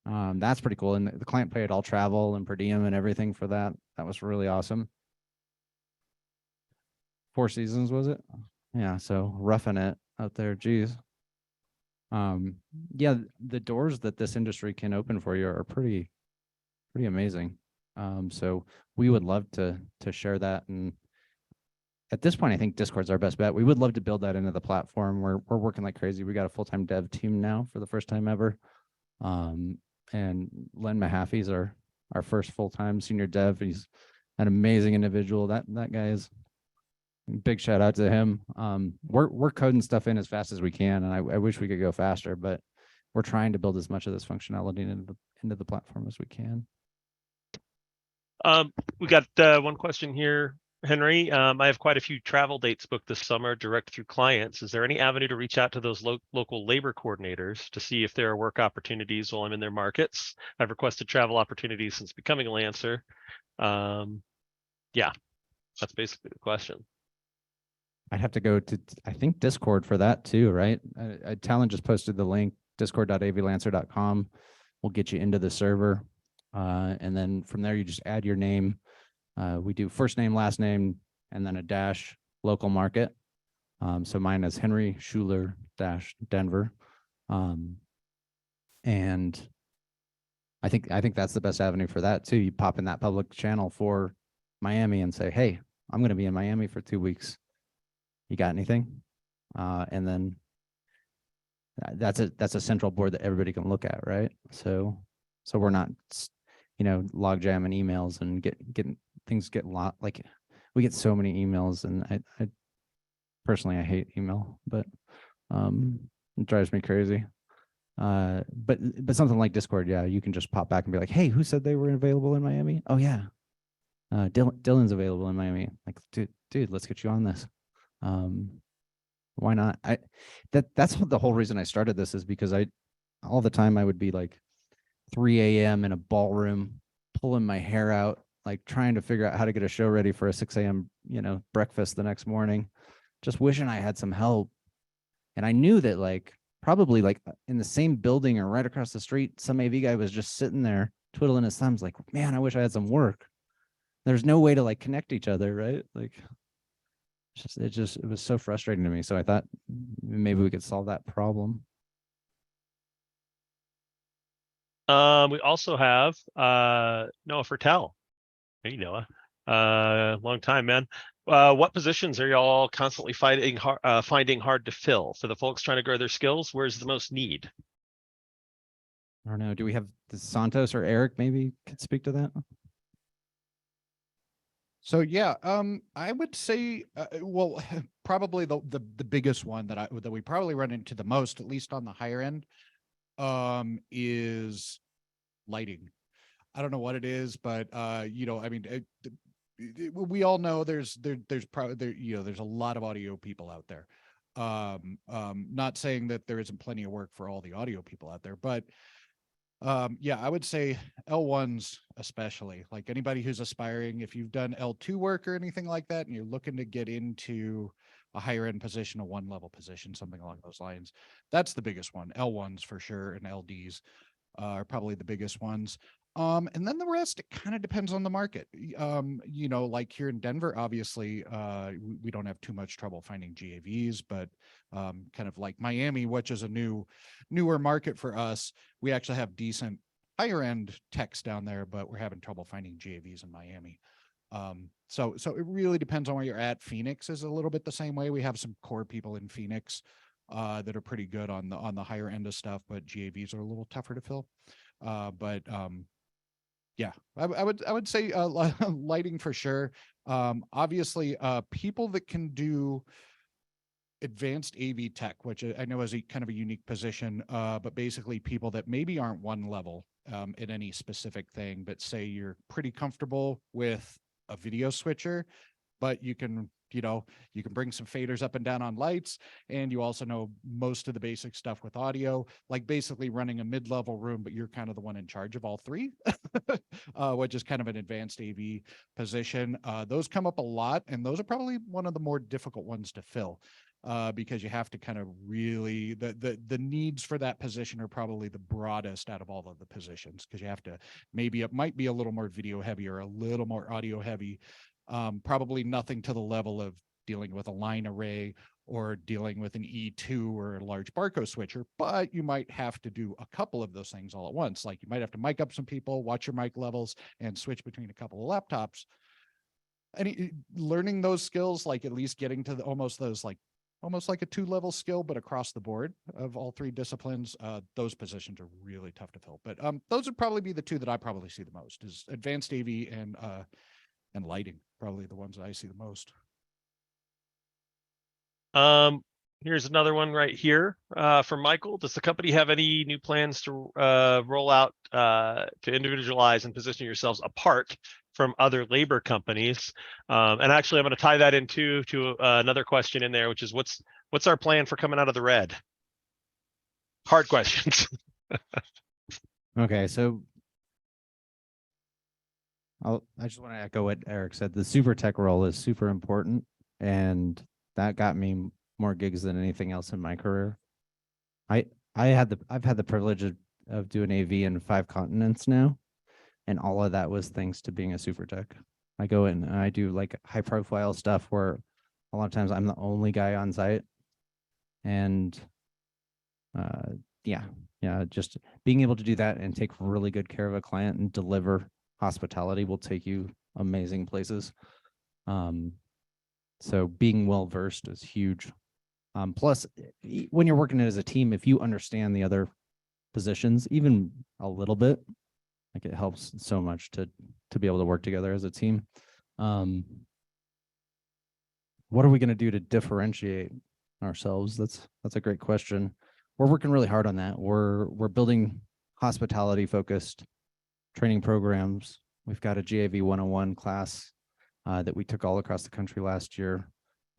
That's pretty cool. And the client paid all travel and per diem and everything for that. That was really awesome. 4 Seasons, was it? Yeah. So roughing it out there. Geez. Yeah, the doors that this industry can open for you are pretty amazing. So we would love to share that. And at this point, I think Discord's our best bet. We would love to build that into the platform. We're working like crazy. We got a full-time dev team now for the first time ever. And Len Mahaffey's our first full-time senior dev. He's an amazing individual. That guy is big shout out to him. We're coding stuff in as fast as we can, and I wish we could go faster, but we're trying to build as much of this functionality into the platform as we can. We got one question here, Henry. I have quite a few travel dates booked this summer direct through clients. Is there any avenue to reach out to those local labor coordinators to see if there are work opportunities while I'm in their markets? I've requested travel opportunities since becoming a Lancer. Yeah, that's basically the question. I'd have to go to, I think, Discord for that too, right? Talon just posted the link, discord.avlancer.com. We'll get you into the server. And then from there, you just add your name. We do first name, last name, and then a dash local market. So mine is Henry Schuler -Denver. And I think that's the best avenue for that too. You pop in that public channel for Miami and say, hey, I'm going to be in Miami for 2 weeks. You got anything? And then that's a central board that everybody can look at, right? So we're not, log jamming emails and getting things get like we get so many emails, and I personally I hate email, but it drives me crazy. But something like Discord, yeah, you can just pop back and be like, hey, who said they were available in Miami? Oh yeah, Dylan's available in Miami. Like, dude, let's get you on this. Why not? That's the whole reason I started this, is because all the time I would be like 3 a.m. in a ballroom, pulling my hair out, like trying to figure out how to get a show ready for a 6 a.m. breakfast the next morning, just wishing I had some help. And I knew that like probably like in the same building or right across the street, some AV guy was just sitting there twiddling his thumbs like, man, I wish I had some work. There's no way to like connect each other, right? Like it was so frustrating to me. So I thought maybe we could solve that problem. We also have Noah Fertel. Hey, Noah. Long time, man. What positions are y'all constantly finding hard to fill? For the folks trying to grow their skills, where's the most need? I don't know. Do we have Santos or Eric maybe could speak to that? So yeah, I would say, well, probably the biggest one that we probably run into the most, at least on the higher end, is lighting. I don't know what it is, but I mean, we all know there's probably there's a lot of audio people out there. Not saying that there isn't plenty of work for all the audio people out there, but yeah, I would say L1s especially, like anybody who's aspiring, if you've done L2 work or anything like that, and you're looking to get into a higher end position, a 1-level position, something along those lines, that's the biggest one. L1s for sure, and LDs are probably the biggest ones. And then the rest, it kind of depends on the market. You know, like here in Denver, obviously, we don't have too much trouble finding GAVs, but kind of like Miami, which is a newer market for us, we actually have decent higher end techs down there, but we're having trouble finding GAVs in Miami. So it really depends on where you're at. Phoenix is a little bit the same way. We have some core people in Phoenix that are pretty good on the higher end of stuff, but GAVs are a little tougher to fill. Yeah, I would say lighting for sure. Obviously, people that can do advanced AV tech, which I know is a kind of a unique position, but basically people that maybe aren't one level in any specific thing, but say you're pretty comfortable with a video switcher, but you can, you know, you can bring some faders up and down on lights, and you also know most of the basic stuff with audio, like basically running a mid-level room, but you're kind of the one in charge of all three, which is kind of an advanced AV position. Those come up a lot, and those are probably one of the more difficult ones to fill. Because you have to kind of really, the needs for that position are probably the broadest out of all of the positions, because you have to, maybe it might be a little more video heavy or a little more audio heavy. Probably nothing to the level of dealing with a line array or dealing with an E2 or a large barcode switcher, but you might have to do a couple of those things all at once. Like you might have to mic up some people, watch your mic levels, and switch between a couple of laptops. And learning those skills, like at least getting to almost like a 2-level skill, but across the board of all three disciplines, those positions are really tough to fill. But those would probably be the two that I probably see the most, is advanced AV and lighting, probably the ones that I see the most. Here's another one right here from Michael. Does the company have any new plans to roll out to individualize and position yourselves apart from other labor companies? And actually, I'm going to tie that into another question in there, which is what's our plan for coming out of the red? Hard questions. Okay, so I just want to echo what Eric said. The super tech role is super important, and that got me more gigs than anything else in my career. I've had the privilege of doing AV in 5 continents now, and all of that was thanks to being a super tech. I go in and I do like high profile stuff where a lot of times I'm the only guy on site, and just being able to do that and take really good care of a client and deliver hospitality will take you amazing places. So being well versed is huge. Plus, when you're working as a team, if you understand the other positions, even a little bit, like it helps so much to be able to work together as a team. What are we going to do to differentiate ourselves? That's a great question. We're working really hard on that. We're building hospitality focused training programs. We've got a GAV 101 class that we took all across the country last year.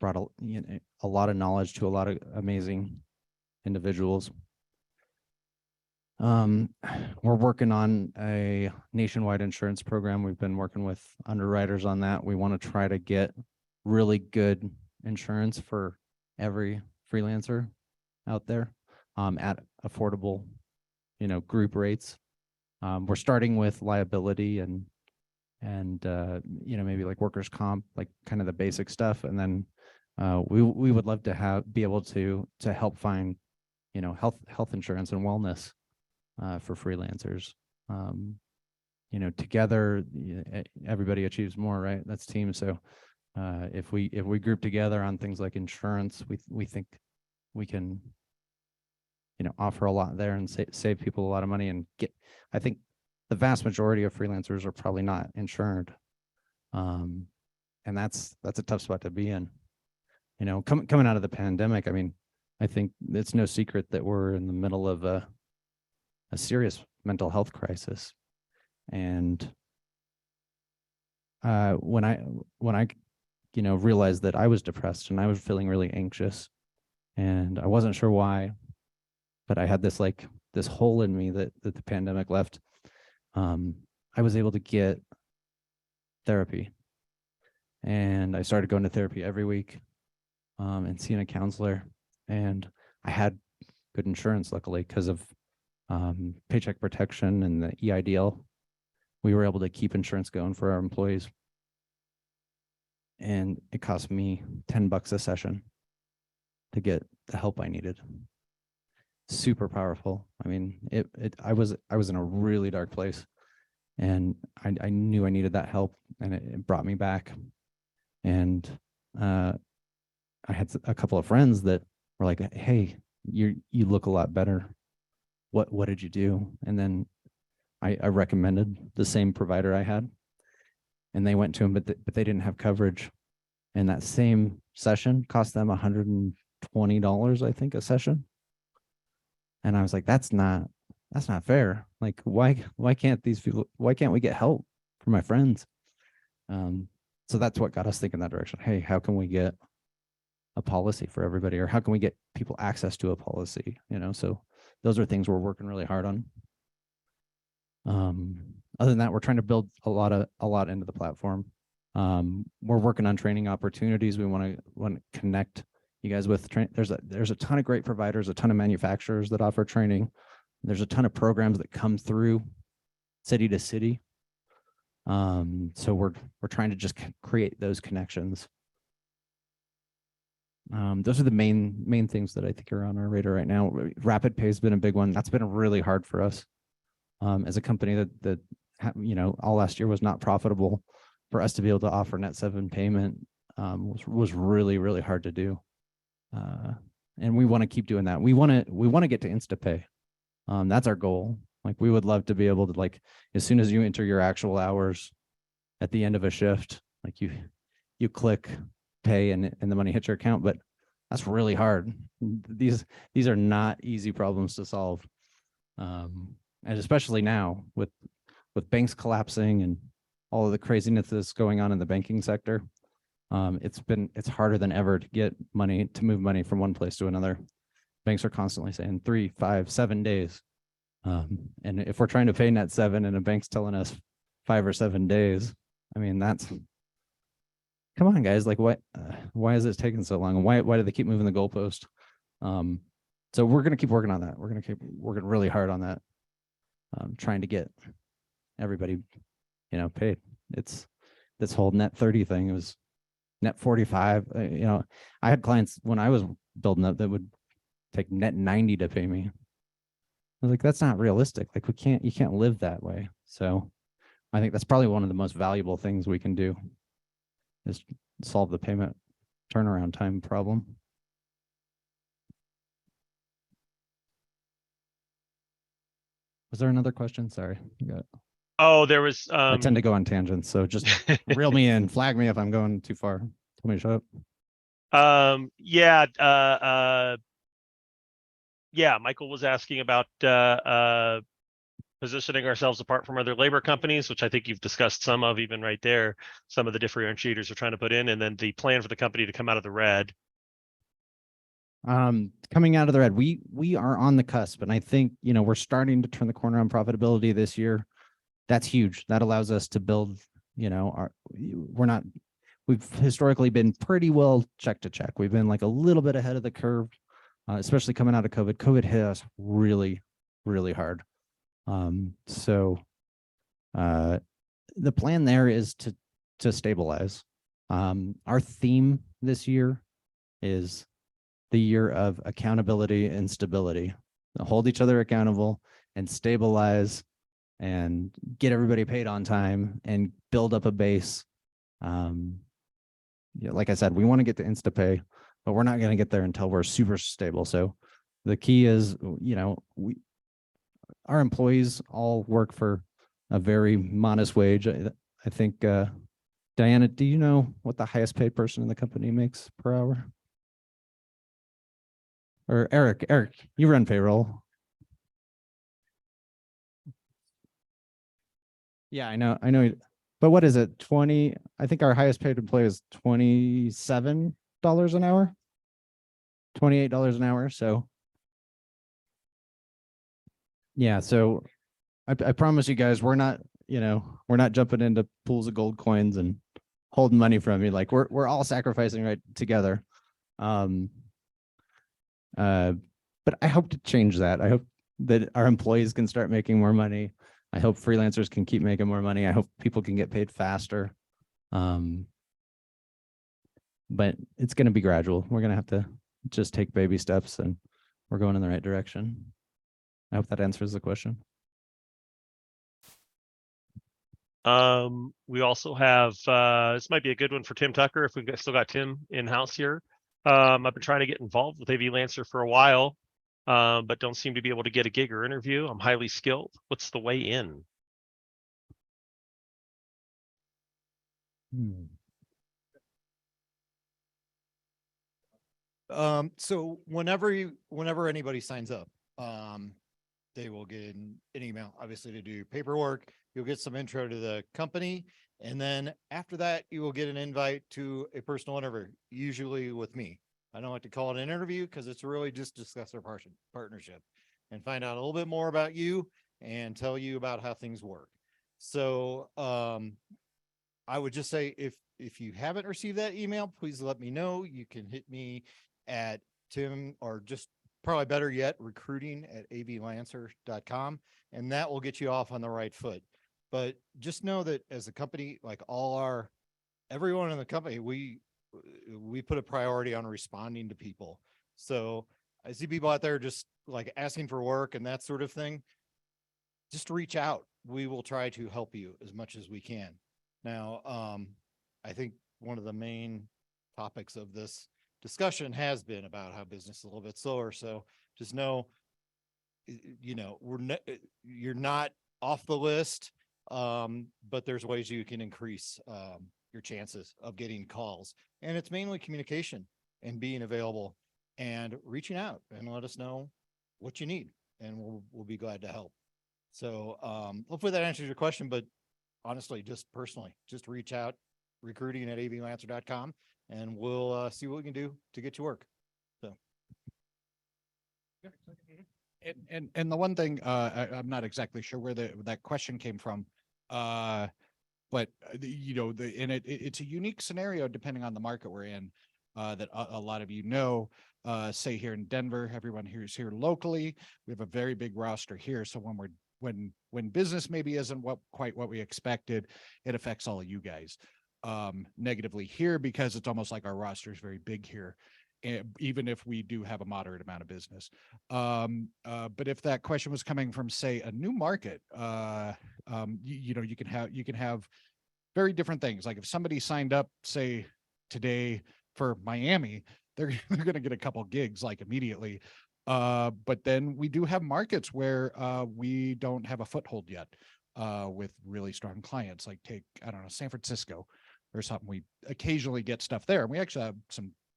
Brought a lot of knowledge to a lot of amazing individuals. We're working on a nationwide insurance program. We've been working with underwriters on that. We want to try to get really good insurance for every freelancer out there at affordable, group rates. We're starting with liability and maybe like workers' comp, like kind of the basic stuff, and then we would love to be able to help find health insurance and wellness for freelancers. Together everybody achieves more, right? That's team. So if we group together on things like insurance, we think we can offer a lot there and save people a lot of money and I think the vast majority of freelancers are probably not insured. And that's a tough spot to be in. Coming out of the pandemic, I mean, I think it's no secret that we're in the middle of a serious mental health crisis. And when I realized that I was depressed and I was feeling really anxious and I wasn't sure why, but I had this hole in me that the pandemic left. I was able to get therapy, and I started going to therapy every week and seeing a counselor, and I had good insurance, luckily, because of paycheck protection and the EIDL. we were able to keep insurance going for our employees. And it cost me $10 a session to get the help I needed. Super powerful. I mean, I was in a really dark place, and I knew I needed that help, and it brought me back. And I had a couple of friends that were like, "Hey, you look a lot better. What did you do?" And then I recommended the same provider I had, and they went to him, but they didn't have coverage. And that same session cost them $120, I think, a session. And I was like, that's not fair. Like, why can't we get help for my friends? So that's what got us thinking that direction. Hey, how can we get a policy for everybody, or how can we get people access to a policy? So those are things we're working really hard on. Other than that, we're trying to build a lot into the platform. We're working on training opportunities. We want to connect you guys with there's a ton of great providers, a ton of manufacturers that offer training. There's a ton of programs that come through city to city. So we're trying to just create those connections. Those are the main things that I think are on our radar right now. Rapid Pay has been a big one. That's been really hard for us as a company that all last year was not profitable. For us to be able to offer Net 7 payment was really, really hard to do. And we want to keep doing that. We want to get to InstaPay. That's our goal. Like, we would love to be able to, like, as soon as you enter your actual hours at the end of a shift, like you click pay and the money hits your account. But that's really hard. These are not easy problems to solve. And especially now with banks collapsing and all of the craziness that's going on in the banking sector, it's harder than ever to move money from one place to another. Banks are constantly saying 3, 5, 7 days. And if we're trying to pay Net 7 and a bank's telling us 5 or 7 days, I mean, come on, guys, like, why is it taking so long? And why do they keep moving the goalpost? So we're going to keep working on that. We're going to keep working really hard on that, trying to get everybody, paid. It's this whole Net 30 thing. It was Net 45. I had clients when I was building up that would take Net 90 to pay me. I was like, that's not realistic. Like, you can't live that way. So I think that's probably one of the most valuable things we can do, is solve the payment turnaround time problem. Was there another question? Sorry. Oh, there was. I tend to go on tangents, so just reel me in, flag me if I'm going too far. Tell me to shut up. Yeah, Michael was asking about positioning ourselves apart from other labor companies, which I think you've discussed some of, even right there, some of the differentiators we're trying to put in, and then the plan for the company to come out of the red. Coming out of the red, we are on the cusp, and I think we're starting to turn the corner on profitability this year. That's huge. That allows us to build. We've historically been pretty well check to check. We've been like a little bit ahead of the curve, especially coming out of COVID. COVID hit us really, really hard. So the plan there is to stabilize. Our theme this year is the year of accountability and stability. Hold each other accountable and stabilize and get everybody paid on time and build up a base. Like I said, we want to get to InstaPay, but we're not going to get there until we're super stable. So the key is, our employees all work for a very modest wage. I think, Diana, do you know what the highest paid person in the company makes per hour? Or Eric, you run payroll. Yeah, I know. But what is it? 20, I think our highest paid employee is $27 an hour, $28 an hour. So yeah, so I promise you guys, we're not jumping into pools of gold coins and holding money from you. Like, we're all sacrificing right together. But I hope to change that. I hope that our employees can start making more money. I hope freelancers can keep making more money. I hope people can get paid faster. But it's going to be gradual. We're going to have to just take baby steps, and we're going in the right direction. I hope that answers the question. We also have, this might be a good one for Tim Tucker if we've still got Tim in-house here. I've been trying to get involved with AVLancer for a while, but don't seem to be able to get a gig or interview. I'm highly skilled. What's the way in? So whenever anybody signs up, they will get an email, obviously, to do paperwork. You'll get some intro to the company. And then after that, you will get an invite to a personal interview, usually with me. I don't like to call it an interview because it's really just discuss our partnership and find out a little bit more about you and tell you about how things work. So I would just say if you haven't received that email, please let me know. You can hit me at Tim, or just probably better yet, recruiting@avlancer.com, and that will get you off on the right foot. But just know that as a company, like everyone in the company, we put a priority on responding to people. So I see people out there just like asking for work and that sort of thing. Just reach out. We will try to help you as much as we can. Now, I think one of the main topics of this discussion has been about how business is a little bit slower. So just know, you're not off the list, but there's ways you can increase your chances of getting calls. And it's mainly communication and being available and reaching out and let us know what you need, and we'll be glad to help. So hopefully that answers your question, but honestly, just personally, just reach out, recruiting@avlancer.com, and we'll see what we can do to get you work. So. And the one thing, I'm not exactly sure where that question came from, but it's a unique scenario depending on the market we're in, that a lot of say here in Denver, everyone here is here locally. We have a very big roster here, so when business maybe isn't quite what we expected, it affects all of you guys negatively here, because it's almost like our roster is very big here, even if we do have a moderate amount of business. But if that question was coming from, say, a new market, you can have very different things. Like if somebody signed up, say today for Miami, they're going to get a couple gigs like immediately. But then we do have markets where we don't have a foothold yet with really strong clients, like take, I don't know, San Francisco or something. We occasionally get stuff there. We actually have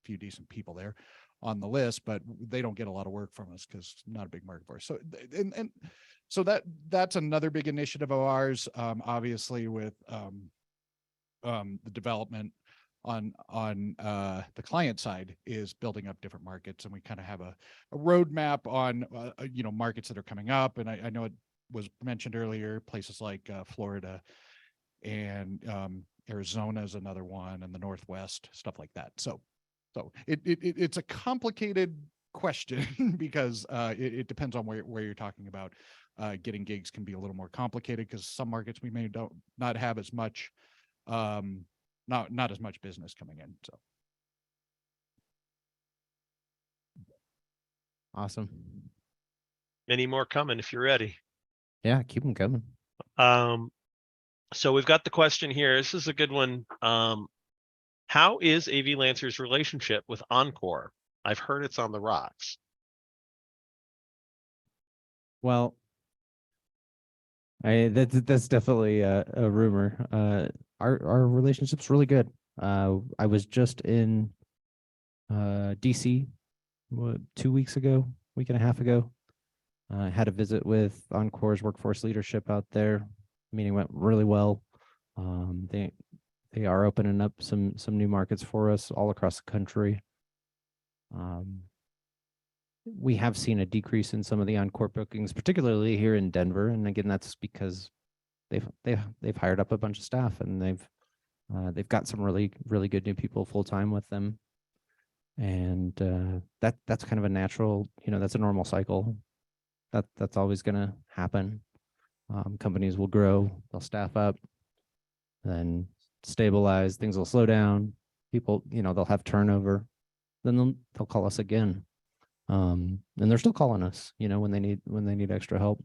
few decent people there on the list, but they don't get a lot of work from us because it's not a big market for us. So, so that's another big initiative of ours, obviously, with the development on the client side, is building up different markets, and we kind of have a roadmap on markets that are coming up. And I know it was mentioned earlier, places like Florida and Arizona is another one, and the Northwest, stuff like that. So it's a complicated question because it depends on where you're talking about. Getting gigs can be a little more complicated because some markets we may not have as much, not as much business coming in. So. Awesome. Many more coming if you're ready. Yeah, keep them coming. So we've got the question here. This is a good one. How is AVLancer's relationship with Encore? I've heard it's on the rocks. Well, that's definitely a rumor. Our relationship's really good. I was just in DC 2 weeks ago, week and a half ago. I had a visit with Encore's workforce leadership out there. Meeting went really well. They are opening up some new markets for us all across the country. We have seen a decrease in some of the Encore bookings, particularly here in Denver, and again, that's because they've hired up a bunch of staff, and they've got some really good new people full time with them, and that's kind of a natural, that's a normal cycle. That's always going to happen. Companies will grow, they'll staff up, then stabilize, things will slow down. People, they'll have turnover, then they'll call us again. And they're still calling us, when they need extra help.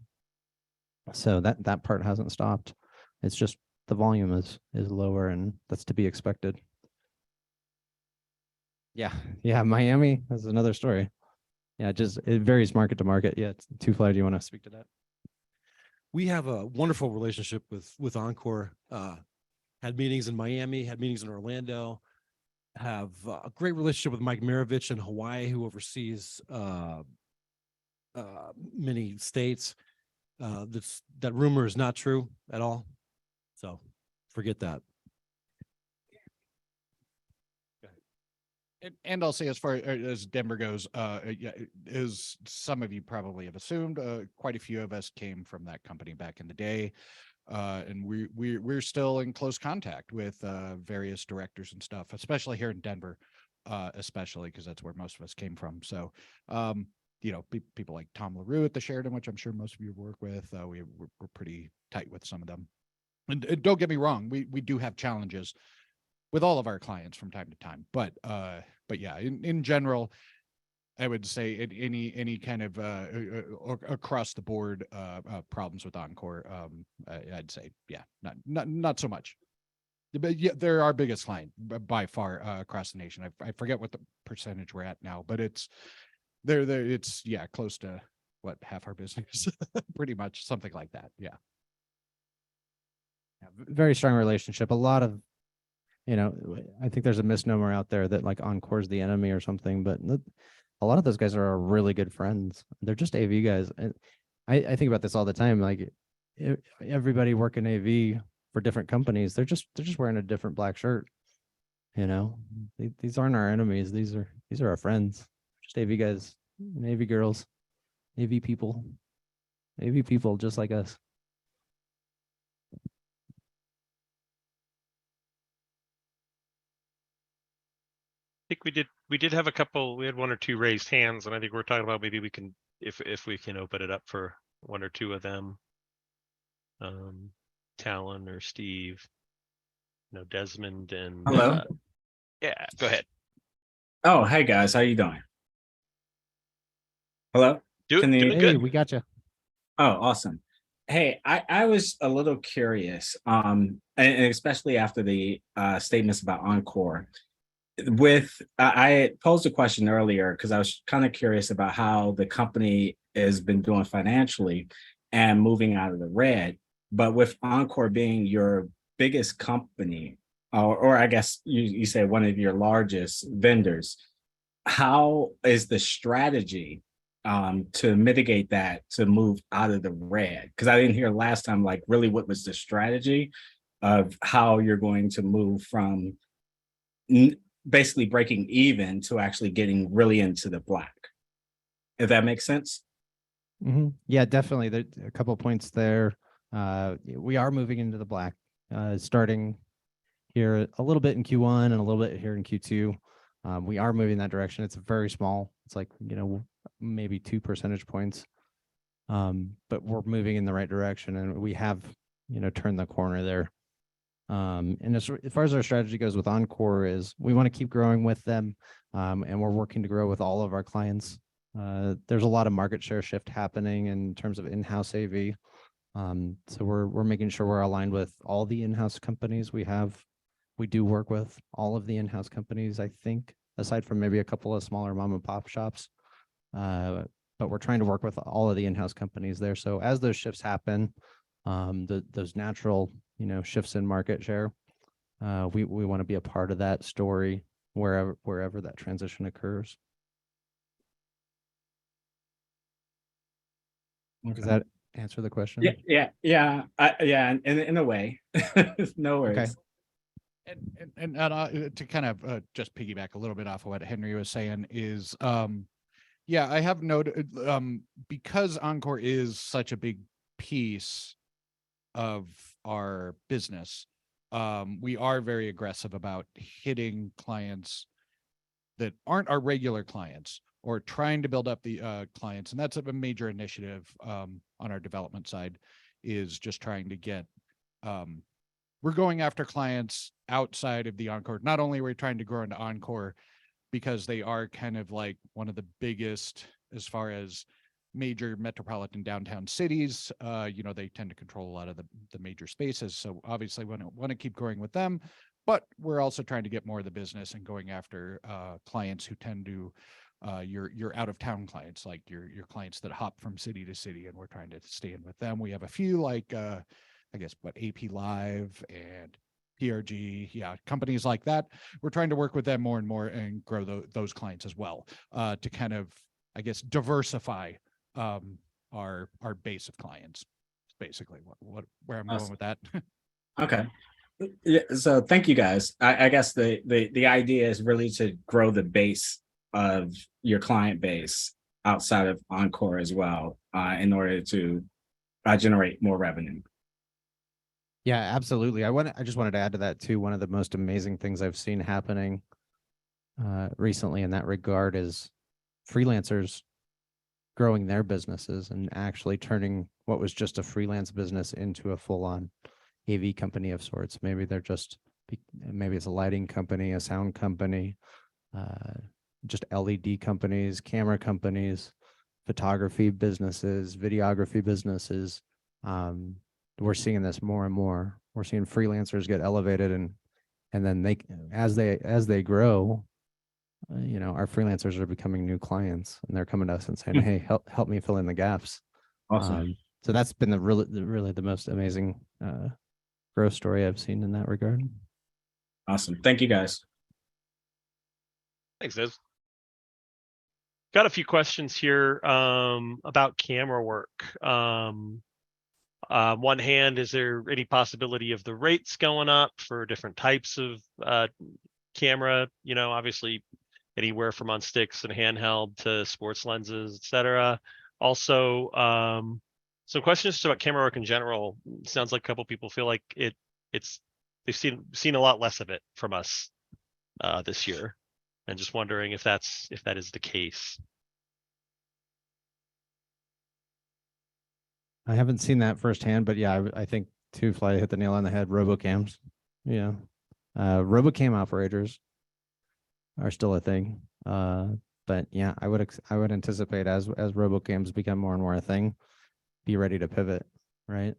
So that part hasn't stopped. It's just the volume is lower, and that's to be expected. Yeah, Miami is another story. Yeah, it varies market to market. Yeah, Two Fly, do you want to speak to that? We have a wonderful relationship with Encore. Had meetings in Miami, had meetings in Orlando, have a great relationship with Mike Maravich in Hawaii, who oversees many states. That rumor is not true at all. So forget that. And I'll say, as far as Denver goes, yeah, as some of you probably have assumed, quite a few of us came from that company back in the day, and we're still in close contact with various directors and stuff, especially here in Denver, especially because that's where most of us came from. So, people like Tom LaRue at the Sheridan, which I'm sure most of you work with, we're pretty tight with some of them. And don't get me wrong, we do have challenges with all of our clients from time to time, but yeah, in general, I would say any kind of across the board problems with Encore, I'd say, yeah, not so much. But yeah, they're our biggest client by far across the nation. I forget what the percentage we're at now, but it's close to what, half our business, pretty much, something like that. Yeah. Very strong relationship. A lot of, I think there's a misnomer out there that like Encore's the enemy or something, but a lot of those guys are our really good friends. They're just AV guys. And I think about this all the time. Like everybody working AV for different companies, they're just wearing a different black shirt. These aren't our enemies. These are our friends. Just AV guys, and AV girls, AV people just like us. I think we did have a couple, we had one or two raised hands, and I think we're talking about maybe we can, if we can open it up for one or two of them. Talon or Steve, Desmond and Hello. Yeah, go ahead. Oh, hey guys, how you doing? Hello. Doing good. We got you. Oh, awesome. Hey, I was a little curious, and especially after the statements about Encore. I posed a question earlier because I was kind of curious about how the company has been doing financially and moving out of the red. But with Encore being your biggest company, or I guess you say one of your largest vendors, how is the strategy to mitigate that, to move out of the red? Because I didn't hear last time, like, really what was the strategy of how you're going to move from basically breaking even to actually getting really into the black, if that makes sense. Mm-hmm. Yeah, definitely. There are a couple of points there. We are moving into the black, starting here a little bit in Q1 and a little bit here in Q2. We are moving that direction. It's very small. It's like, maybe 2 percentage points. But we're moving in the right direction, and we have, turned the corner there. And as far as our strategy goes with Encore is we want to keep growing with them, and we're working to grow with all of our clients. There's a lot of market share shift happening in terms of in-house AV. So we're making sure we're aligned with all the in-house companies we have. We do work with all of the in-house companies, I think, aside from maybe a couple of smaller mom and pop shops. But we're trying to work with all of the in-house companies there. So as those shifts happen, those natural, shifts in market share, we want to be a part of that story wherever that transition occurs. Does that answer the question? Yeah. In a way. No worries. Okay. And to kind of just piggyback a little bit off of what Henry was saying is, yeah, I have noted, because Encore is such a big piece of our business, we are very aggressive about hitting clients that aren't our regular clients, or trying to build up the clients. And that's a major initiative on our development side, is just trying to get, we're going after clients outside of the Encore. Not only are we trying to grow into Encore because they are kind of like one of the biggest as far as major metropolitan downtown cities. They tend to control a lot of the major spaces. So obviously we want to keep growing with them, but we're also trying to get more of the business and going after clients who tend to your out of town clients, like your clients that hop from city to city, and we're trying to stay in with them. We have a few like I guess AP Live and PRG, companies like that. We're trying to work with them more and more and grow those clients as well, to kind of, I guess, diversify our base of clients. Basically where I'm going with that. Okay. Yeah, so thank you guys. I guess the idea is really to grow the base of your client base outside of Encore as well, in order to generate more revenue. Yeah, absolutely. I just wanted to add to that too. One of the most amazing things I've seen happening recently in that regard is freelancers growing their businesses and actually turning what was just a freelance business into a full-on AV company of sorts. Maybe it's a lighting company, a sound company, just LED companies, camera companies, photography businesses, videography businesses. We're seeing this more and more. We're seeing freelancers get elevated, and then as they grow, our freelancers are becoming new clients, and they're coming to us and saying, "Hey, help me fill in the gaps." Awesome. So that's been really the most amazing growth story I've seen in that regard. Awesome. Thank you guys. Thanks, Liz. Got a few questions here about camera work. One hand, is there any possibility of the rates going up for different types of camera? Obviously anywhere from on sticks and handheld to sports lenses, etc. Also, some questions about camera work in general. Sounds like a couple people feel like they've seen a lot less of it from us this year, and just wondering if that is the case. I haven't seen that firsthand, but yeah, I think Two Fly hit the nail on the head. Robocams, Robocam operators are still a thing. But yeah, I would anticipate as Robocams become more and more a thing, be ready to pivot, right?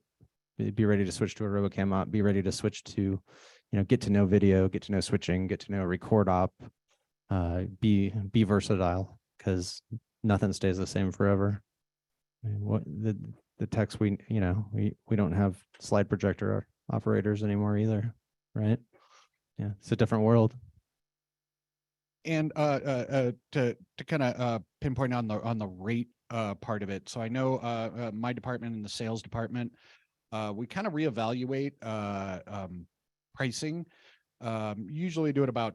Be ready to switch to a Robocam op, be ready to switch to, get to know video, get to know switching, get to know record op, be versatile, because nothing stays the same forever. I mean, what the techs we don't have slide projector operators anymore either, right? Yeah, it's a different world. And to kind of pinpoint on the rate part of it. So I know my department and the sales department, we kind of reevaluate pricing. Usually do it about,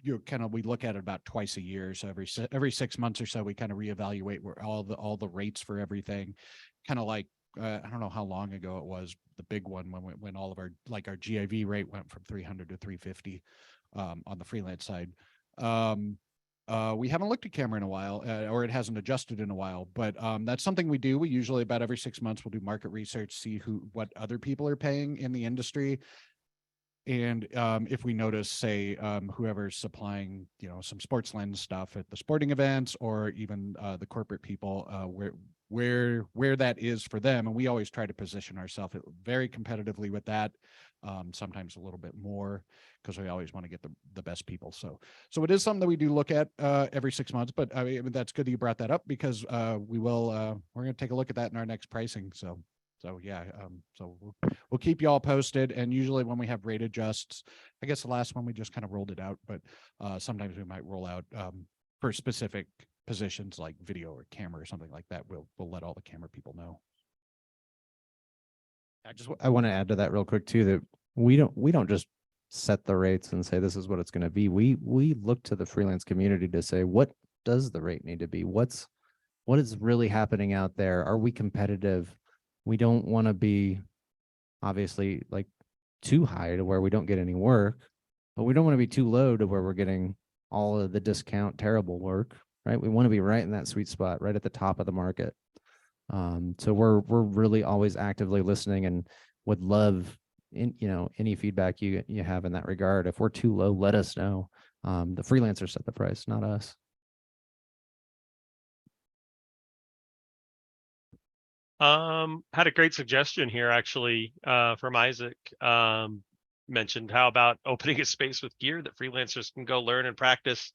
we look at it about twice a year. So every 6 months or so, we kind of reevaluate where all the rates for everything. Kind of like, I don't know how long ago it was, the big one when all of our GIV rate went from 300 to 350 on the freelance side. We haven't looked at camera in a while, or it hasn't adjusted in a while, but that's something we do. We usually about every 6 months, we'll do market research, see what other people are paying in the industry. And if we notice, say, whoever's supplying, some sports lens stuff at the sporting events, or even the corporate people, where that is for them. And we always try to position ourselves very competitively with that, sometimes a little bit more, because we always want to get the best people. So it is something that we do look at every 6 months. But I mean, that's good that you brought that up, because we're going to take a look at that in our next pricing. So yeah, so we'll keep you all posted. And usually when we have rate adjusts, I guess the last one we just kind of rolled it out, but sometimes we might roll out for specific positions like video or camera or something like that. We'll let all the camera people know. I want to add to that real quick too, that we don't just set the rates and say this is what it's going to be. We look to the freelance community to say, what does the rate need to be? What is really happening out there? Are we competitive? We don't want to be obviously like too high to where we don't get any work, but we don't want to be too low to where we're getting all of the discount terrible work, right? We want to be right in that sweet spot, right at the top of the market. So we're really always actively listening and would love any feedback you have in that regard. If we're too low, let us know. The freelancers set the price, not us. Had a great suggestion here actually, from Isaac. Mentioned how about opening a space with gear that freelancers can go learn and practice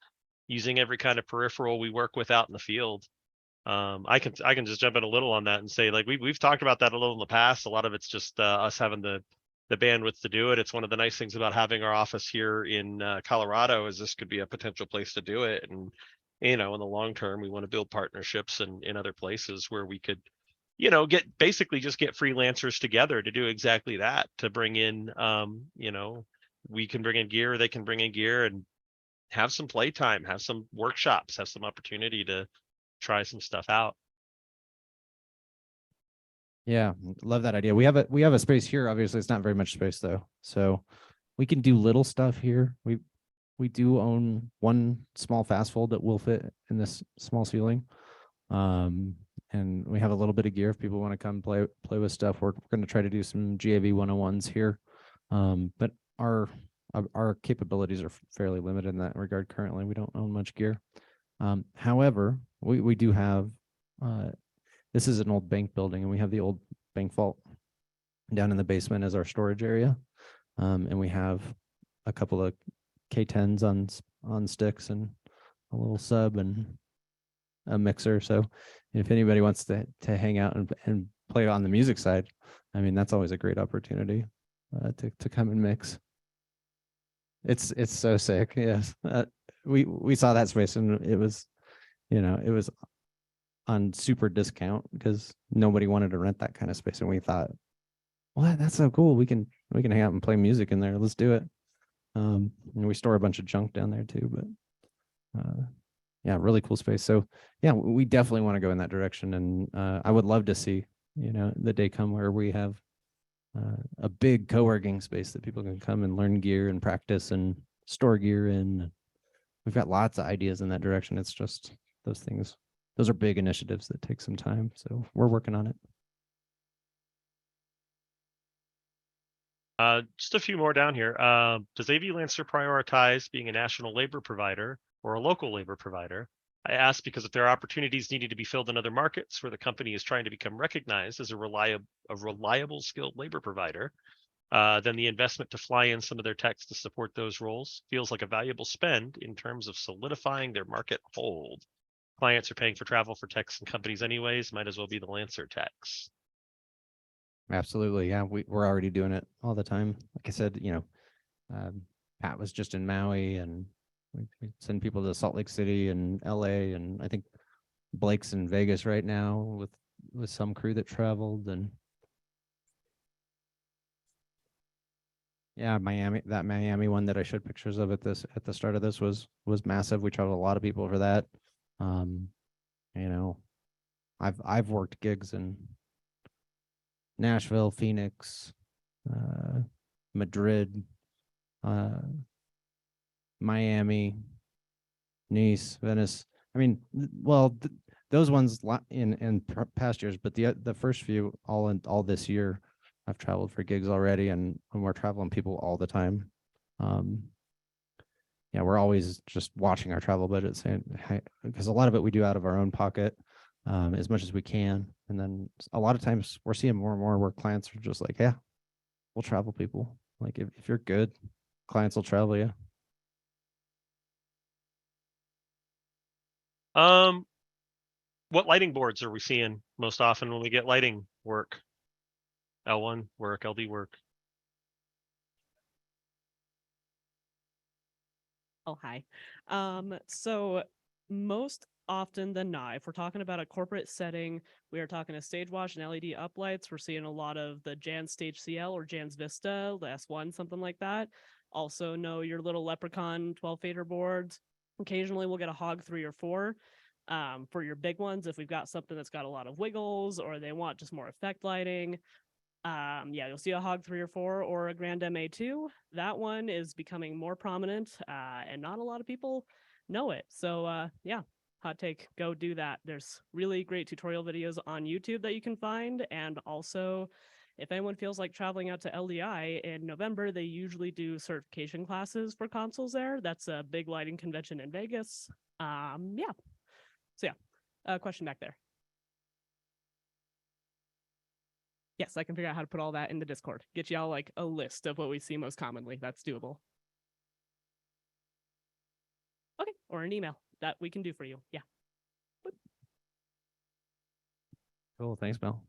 using every kind of peripheral we work with out in the field. I can just jump in a little on that and say, like, we've talked about that a little in the past. A lot of it's just us having the bandwidth to do it. It's one of the nice things about having our office here in Colorado is this could be a potential place to do it. And in the long term, we want to build partnerships in other places where we could get freelancers together to do exactly that, to bring in we can bring in gear, they can bring in gear, and have some playtime, have some workshops, have some opportunity to try some stuff out. Yeah, love that idea. We have a space here. Obviously, it's not very much space though, so we can do little stuff here. We do own one small fast fold that will fit in this small ceiling, and we have a little bit of gear if people want to come play with stuff. We're going to try to do some GAV 101s here, but our capabilities are fairly limited in that regard. Currently, we don't own much gear. However, we do have. This is an old bank building, and we have the old bank vault down in the basement as our storage area. And we have a couple of K10s on sticks and a little sub and a mixer. So if anybody wants to hang out and play on the music side, I mean, that's always a great opportunity to come and mix. It's so sick. Yes. We saw that space and it was on super discount because nobody wanted to rent that kind of space, and we thought, well, that's so cool. We can hang out and play music in there. Let's do it. And we store a bunch of junk down there too, but yeah, really cool space. So yeah, we definitely want to go in that direction, and I would love to see the day come where we have a big co-working space that people can come and learn gear and practice and store gear in. We've got lots of ideas in that direction. It's just those are big initiatives that take some time. So we're working on it. Just a few more down here. Does AVLancer prioritize being a national labor provider or a local labor provider? I ask because if there are opportunities needing to be filled in other markets where the company is trying to become recognized as a reliable skilled labor provider, then the investment to fly in some of their techs to support those roles feels like a valuable spend in terms of solidifying their market hold. Clients are paying for travel for techs and companies anyways, might as well be the Lancer techs. Absolutely. Yeah, we're already doing it all the time. Like I said, Pat was just in Maui, and we send people to Salt Lake City and LA, and I think Blake's in Vegas right now with some crew that traveled. And yeah, that Miami one that I showed pictures of at the start of this was massive. We traveled a lot of people for that. I've worked gigs in Nashville, Phoenix, Madrid, Miami, Nice, Venice. I mean, well, those ones in past years, but the first few all this year, I've traveled for gigs already, and we're traveling people all the time. Yeah, we're always just watching our travel budget, saying, hey, because a lot of it we do out of our own pocket, as much as we can. And then a lot of times we're seeing more and more where clients are just like, yeah, we'll travel people. Like if you're good, clients will travel you. What lighting boards are we seeing most often when we get lighting work? L1 work, LD work. Oh, hi. So most often than not, if we're talking about a corporate setting, we are talking a stage wash and LED uplights. We're seeing a lot of the Jan's Stage CL or Jan's Vista, the S1, something like that. Also know your little Leprechaun 12 fader boards. Occasionally we'll get a Hog 3 or 4. For your big ones, if we've got something that's got a lot of wiggles or they want just more effect lighting, yeah, you'll see a Hog 3 or 4 or a Grand MA2. That one is becoming more prominent, and not a lot of people know it. So yeah, hot take, go do that. There's really great tutorial videos on YouTube that you can find. And also, if anyone feels like traveling out to LDI in November, they usually do certification classes for consoles there. That's a big lighting convention in Vegas. Yeah. So yeah, question back there. Yes, I can figure out how to put all that in the Discord. Get y'all like a list of what we see most commonly. That's doable. Okay, or an email that we can do for you. Yeah. Cool. Thanks, Mel.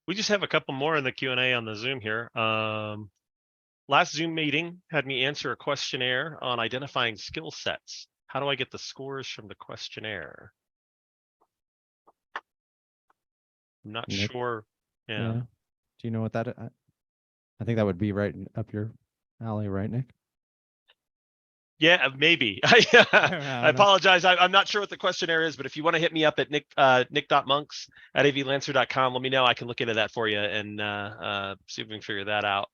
We just have a couple more in the Q&A on the Zoom here. Last Zoom meeting had me answer a questionnaire on identifying skill sets. How do I get the scores from the questionnaire? I'm not Nick? sure. Yeah. Do you know what that? I think that would be right up your alley, right, Nick? Yeah, maybe. I apologize. I'm not sure what the questionnaire is, but if you want to hit me up at nick.monks@avlancer.com, let me know. I can look into that for you and see if we can figure that out.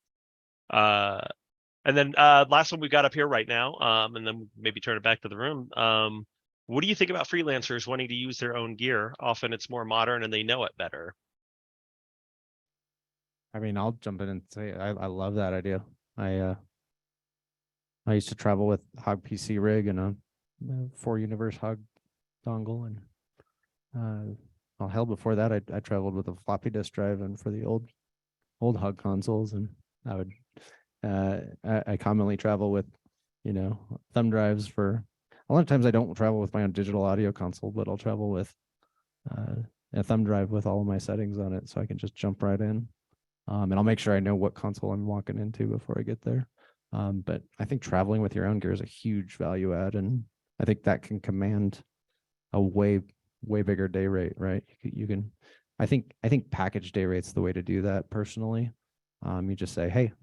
And then last one we got up here right now, and then maybe turn it back to the room. What do you think about freelancers wanting to use their own gear? Often it's more modern and they know it better. I mean, I'll jump in and say I love that idea. I used to travel with Hog PC rig and a 4Universe Hog dongle, and well, hell, before that I traveled with a floppy disk drive and for the old Hog consoles, and I would I commonly travel with thumb drives. For a lot of times I don't travel with my own digital audio console, but I'll travel with a thumb drive with all of my settings on it, so I can just jump right in, and I'll make sure I know what console I'm walking into before I get there. But I think traveling with your own gear is a huge value add, and I think that can command a way bigger day rate, right? You can, I think package day rate's the way to do that personally. You just say, hey,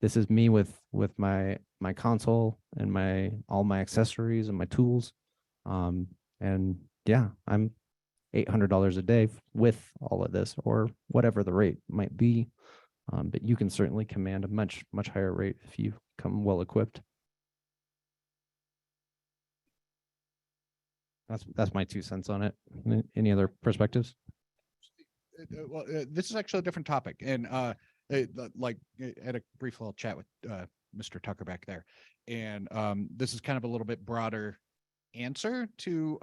this is me with my console and all my accessories and my tools, and yeah, I'm $800 a day with all of this, or whatever the rate might be. But you can certainly command a much higher rate if you come well equipped. That's my 2 cents on it. Any other perspectives? Well, this is actually a different topic, and like had a brief little chat with Mr. Tucker back there, and this is kind of a little bit broader answer to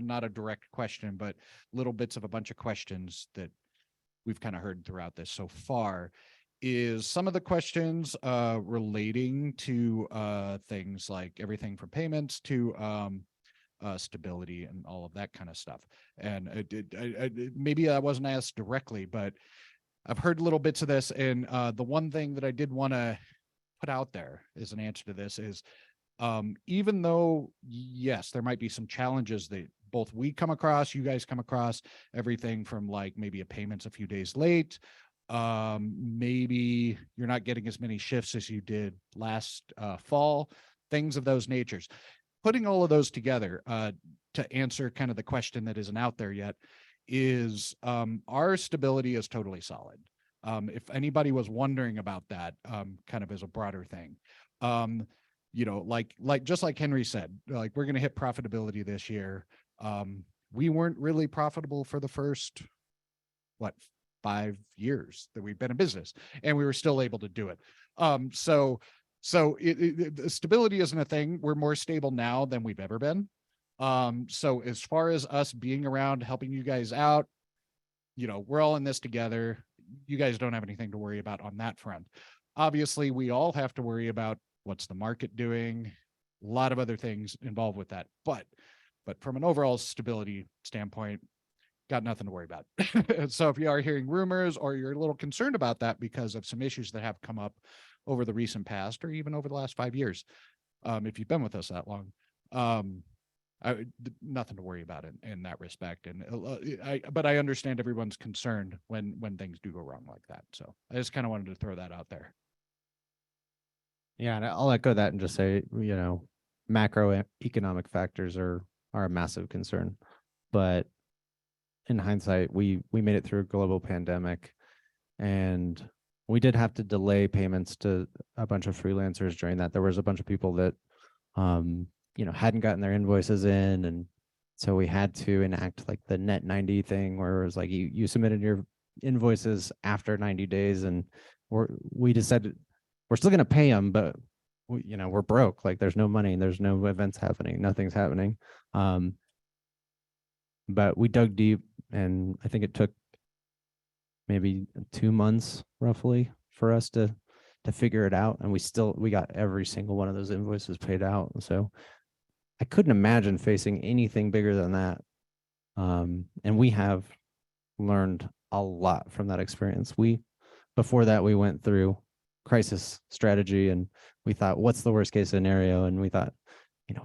not a direct question, but little bits of a bunch of questions that we've kind of heard throughout this so far. Is some of the questions relating to things like everything from payments to stability and all of that kind of stuff. And maybe I wasn't asked directly, but I've heard little bits of this. And the one thing that I did want to put out there as an answer to this is, even though, yes, there might be some challenges that both we come across, you guys come across, everything from like maybe a payment's a few days late, maybe you're not getting as many shifts as you did last fall, things of those natures. Putting all of those together to answer kind of the question that isn't out there yet is our stability is totally solid. If anybody was wondering about that, kind of as a broader thing, like just like Henry said, like we're going to hit profitability this year. We weren't really profitable for the first, 5 years that we've been in business, and we were still able to do it. So stability isn't a thing. We're more stable now than we've ever been. So as far as us being around, helping you guys out, we're all in this together. You guys don't have anything to worry about on that front. Obviously, we all have to worry about what's the market doing, a lot of other things involved with that. But from an overall stability standpoint, got nothing to worry about. So if you are hearing rumors or you're a little concerned about that because of some issues that have come up over the recent past, or even over the last 5 years, if you've been with us that long, nothing to worry about in that respect. And but I understand everyone's concerned when things do go wrong like that. So I just kind of wanted to throw that out there. Yeah, and I'll echo that and just say, macroeconomic factors are a massive concern. But in hindsight, we made it through a global pandemic, and we did have to delay payments to a bunch of freelancers during that. There was a bunch of people that hadn't gotten their invoices in. And so we had to enact like the net 90 thing where it was like you submitted your invoices after 90 days and we decided we're still going to pay them, but we're broke. Like there's no money, there's no events happening, nothing's happening. But we dug deep, and I think it took maybe 2 months roughly for us to figure it out. And we got every single one of those invoices paid out. So I couldn't imagine facing anything bigger than that. And we have learned a lot from that experience. Before that, we went through crisis strategy and we thought, what's the worst case scenario? And we thought,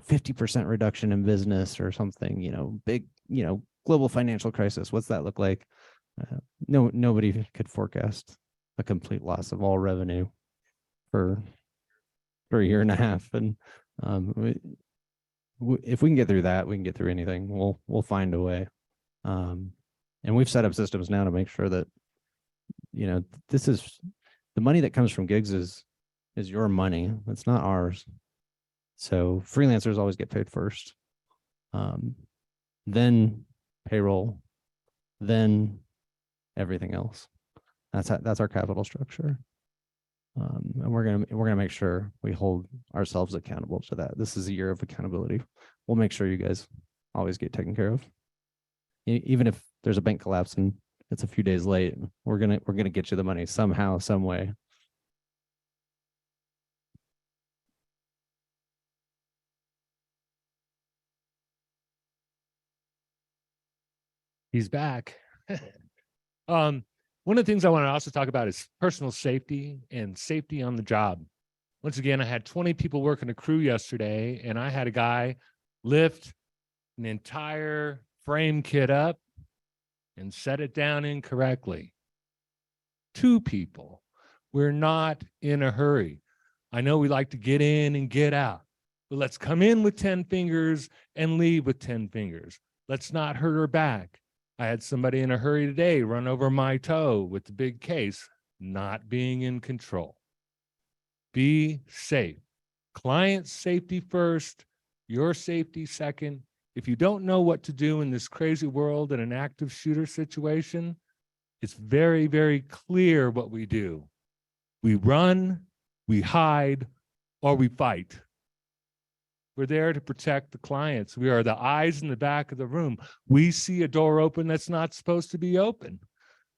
50% reduction in business or something, big, global financial crisis. What's that look like? Nobody could forecast a complete loss of all revenue for a year and a half. And if we can get through that, we can get through anything. We'll find a way. And we've set up systems now to make sure that, this is the money that comes from gigs is your money. It's not ours. So freelancers always get paid first, then payroll, then everything else. That's our capital structure. And we're gonna make sure we hold ourselves accountable to that. This is a year of accountability. We'll make sure you guys always get taken care of. Even if there's a bank collapse and it's a few days late, we're gonna get you the money somehow, some way. He's back. One of the things I want to also talk about is personal safety and safety on the job. Once again, I had 20 people working a crew yesterday, and I had a guy lift an entire frame kit up and set it down incorrectly. 2 people. We're not in a hurry. I know we like to get in and get out, but let's come in with 10 fingers and leave with 10 fingers. Let's not hurt her back. I had somebody in a hurry today run over my toe with the big case, not being in control. Be safe. Client safety first, your safety second. If you don't know what to do in this crazy world in an active shooter situation, it's very, very clear what we do. We run, we hide, or we fight. We're there to protect the clients. We are the eyes in the back of the room. We see a door open that's not supposed to be open.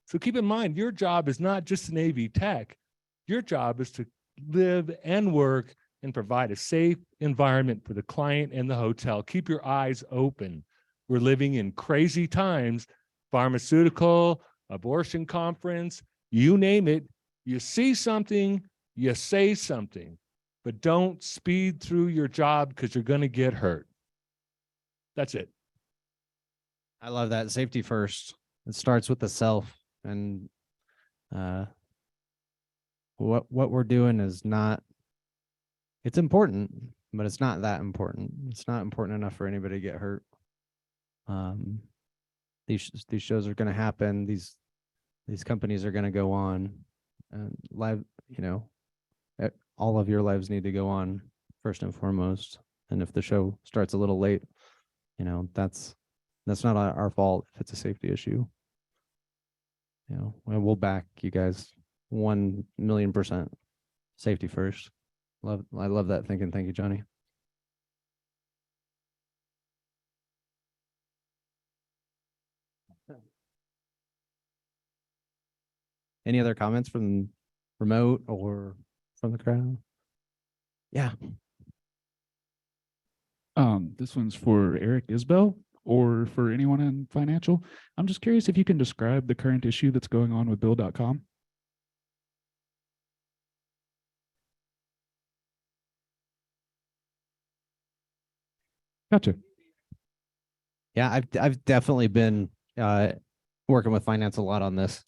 So keep in mind, your job is not just an AV tech. Your job is to live and work and provide a safe environment for the client and the hotel. Keep your eyes open. We're living in crazy times, pharmaceutical, abortion conference, you name it. You see something, you say something. But don't speed through your job because you're going to get hurt. That's it. I love that. Safety first. It starts with the self. And what we're doing is not, it's important, but it's not that important. It's not important enough for anybody to get hurt. These shows are going to happen. These companies are going to go on. Live, all of your lives need to go on first and foremost. And if the show starts a little late, that's not our fault if it's a safety issue. We'll back you guys 1,000,000%. Safety first. I love that thinking. Thank you, Johnny. Any other comments from remote or from the crowd? Yeah. This one's for Eric Isbell or for anyone in financial. I'm just curious if you can describe the current issue that's going on with Bill.com. Gotcha. Yeah, I've definitely been working with finance a lot on this.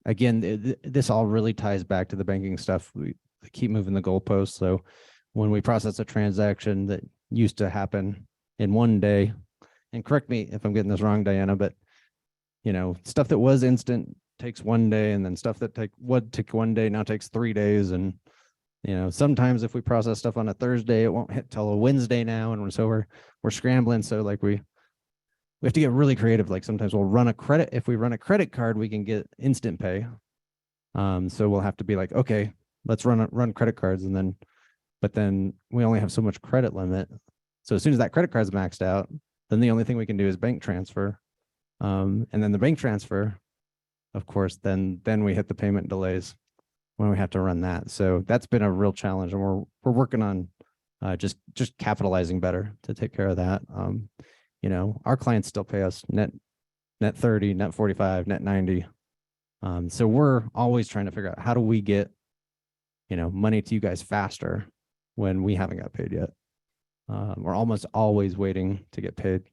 Again, this all really ties back to the banking stuff. We keep moving the goalposts. So when we process a transaction that used to happen in one day, and correct me if I'm getting this wrong, Diana, but stuff that was instant takes one day, and then stuff that would take one day now takes 3 days. And You know, sometimes if we process stuff on a Thursday, it won't hit till a Wednesday now, and so we're scrambling. So like we have to get really creative. Like sometimes we'll run a credit. If we run a credit card, we can get instant pay. So we'll have to be like, okay, let's run credit cards, but then we only have so much credit limit. So as soon as that credit card's maxed out, then the only thing we can do is bank transfer. And then the bank transfer, of course, then we hit the payment delays when we have to run that. So that's been a real challenge, and we're working on just capitalizing better to take care of that. You know, our clients still pay us net 30, net 45, net 90. So we're always trying to figure out how do we get, you know, money to you guys faster when we haven't got paid yet. We're almost always waiting to get paid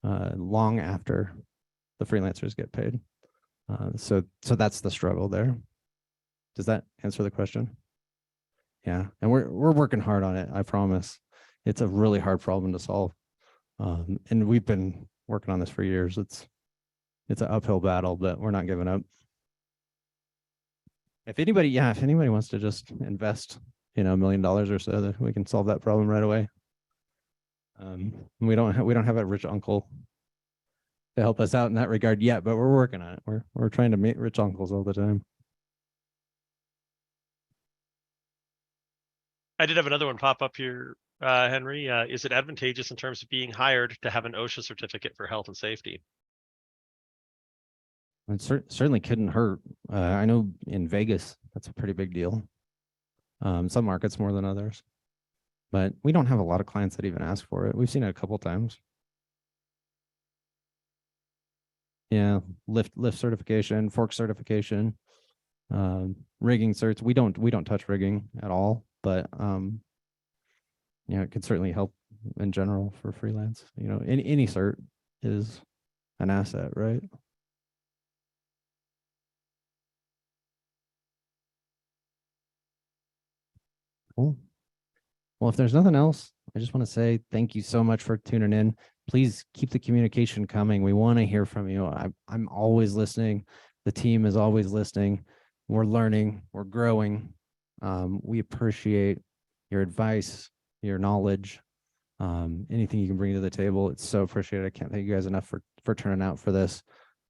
long after the freelancers get paid. So that's the struggle there. Does that answer the question? Yeah, and we're working hard on it. I promise. It's a really hard problem to solve, and we've been working on this for years. It's an uphill battle, but we're not giving up. If anybody wants to just invest, you know, $1 million or so, that we can solve that problem right away. We don't have a rich uncle to help us out in that regard yet, but we're working on it. We're trying to meet rich uncles all the time. I did have another one pop up here, Henry. Is it advantageous in terms of being hired to have an OSHA certificate for health and safety? It certainly couldn't hurt. I know in Vegas, that's a pretty big deal. Some markets more than others, but we don't have a lot of clients that even ask for it. We've seen it a couple times. Yeah, lift certification, fork certification, rigging certs. We don't touch rigging at all, but you know, it could certainly help in general for freelance. You know, any cert is an asset, right? Cool. Well, if there's nothing else, I just want to say thank you so much for tuning in. Please keep the communication coming. We want to hear from you. I'm always listening. The team is always listening. We're learning. We're growing. We appreciate your advice, your knowledge, anything you can bring to the table. It's so appreciated. I can't thank you guys enough for turning out for this.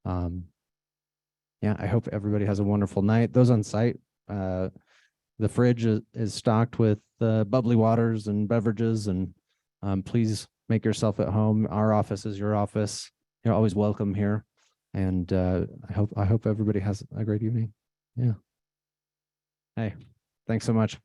Yeah, I hope everybody has a wonderful night. Those on site, the fridge is stocked with bubbly waters and beverages, and please make yourself at home. Our office is your office. You're always welcome here, and I hope everybody has a great evening. Yeah. Hey, thanks so much.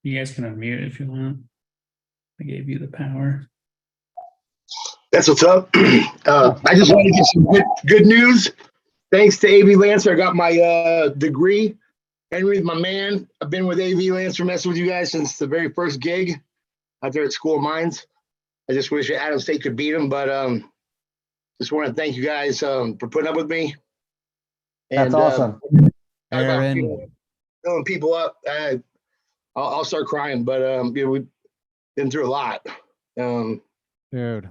You guys can unmute if you want. I gave you the power. That's what's up. I just wanted to get some good news. Thanks to AVLancer, I got my degree. Henry's my man. I've been with AVLancer, messing with you guys since the very first gig out there at School of Mines. I just wish Adam State could beat him, but just want to thank you guys for putting up with me. That's awesome. Aaron. Filling people up. I'll start crying, but you know, we've been through a lot. Dude.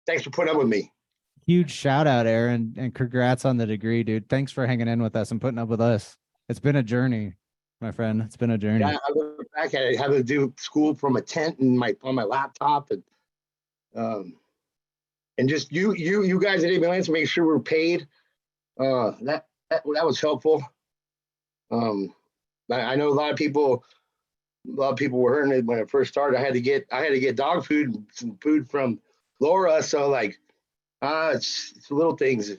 Thanks for putting up with me. Huge shout out, Aaron, and congrats on the degree, dude. Thanks for hanging in with us and putting up with us. It's been a journey. my friend. It's been a journey. Yeah, I look back at it, having to do school from a tent and on my laptop, and just you guys at AVLancer make sure we're paid. That was helpful. I know a lot of people were hurting it when it first started. I had to get dog food, some food from Laura. So like, it's little things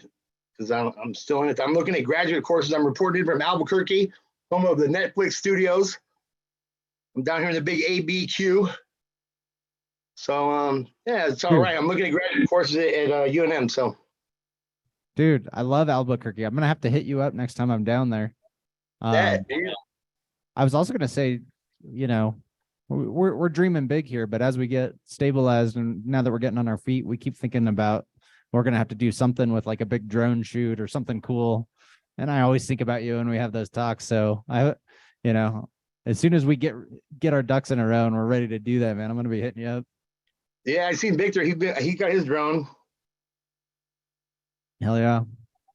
because I'm still in it. I'm looking at graduate courses. I'm reporting from Albuquerque, home of the Netflix studios. I'm down here in the big ABQ. So yeah, it's all right. I'm looking at graduate courses at UNM. So Dude, I love Albuquerque. I'm gonna have to hit you up next time I'm down there. I was also gonna say, you know, we're dreaming big here, but as we get stabilized and now that we're getting on our feet, we keep thinking about we're gonna have to do something with like a big drone shoot or something cool. And I always think about you when we have those talks. So you know, as soon as we get our ducks in a row and we're ready to do that, man, I'm gonna be hitting you up. yeah, I seen Victor. He got his drone. Hell yeah.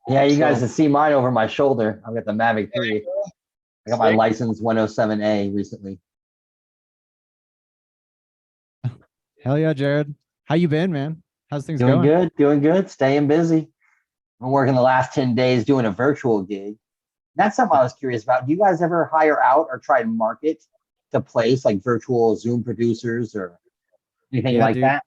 Yeah, you guys can see mine over my shoulder. I've got the Mavic 3. I got my license 107A recently. Hell yeah, Jared. How you been, man? How's things Doing going? doing good, staying busy. I'm working the last 10 days doing a virtual gig. That's something I was curious about. Do you guys ever hire out or try to market to place like virtual Zoom producers or anything like that?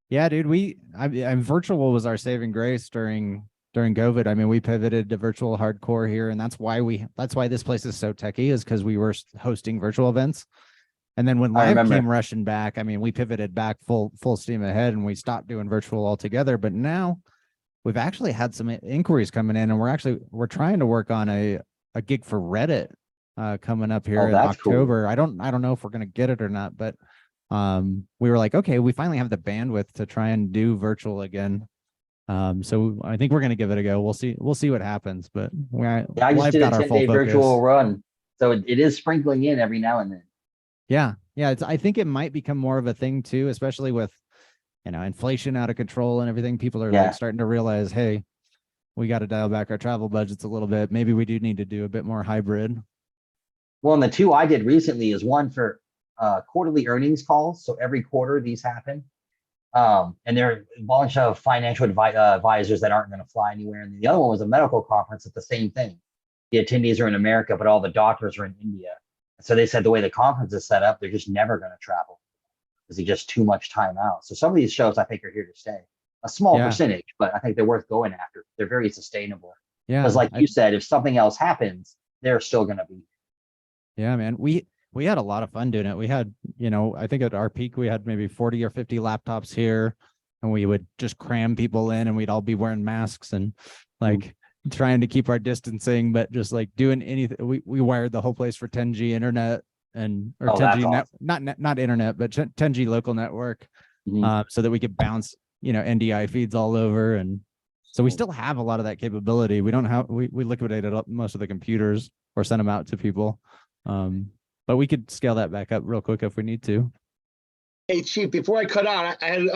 Yeah, dude. I'm virtual was our saving grace during COVID. I mean, we pivoted to virtual hardcore here, and that's why this place is so techy, is because we were hosting virtual events. And then when live came rushing back, I mean, we pivoted back full steam ahead and we stopped doing virtual altogether. But now we've actually had some inquiries coming in, and we're trying to work on a gig for Reddit coming up here in October. Cool. I don't know if we're gonna get it or not, but we were like, okay, we finally have the bandwidth to try and do virtual again. So I think we're gonna give it a go. We'll see what happens. But I just did a 10-day virtual run, so it is sprinkling in every now and then. Yeah. I think it might become more of a thing too, especially with, you know, inflation out of control and everything. People are like starting to realize, hey, we got to dial back our travel budgets a little bit. Maybe we do need to do a bit more hybrid. Well, and the two I did recently is one for quarterly earnings calls. So every quarter these happen. And there are a bunch of financial advisors that aren't going to fly anywhere. And the other one was a medical conference at the same thing. The attendees are in America, but all the doctors are in India. So they said the way the conference is set up, they're just never going to travel because it's just too much time out. So some of these shows I think are here to stay. A small percentage, but I think they're worth going after. They're very sustainable. Yeah. Because like you said, if something else happens, they're still going to be. Yeah, man. We had a lot of fun doing it. We had, you know, I think at our peak, we had maybe 40 or 50 laptops here, and we would just cram people in and we'd all be wearing masks and like trying to keep our distancing, but just like doing anything. We wired the whole place for 10G internet and 10G not internet, but 10G local network, so that we could bounce, you know, NDI feeds all over. And so we still have a lot of that capability. We don't have we liquidated most of the computers or sent them out to people. But we could scale that back up real quick if we need to. Hey, Chief, before I cut out, I had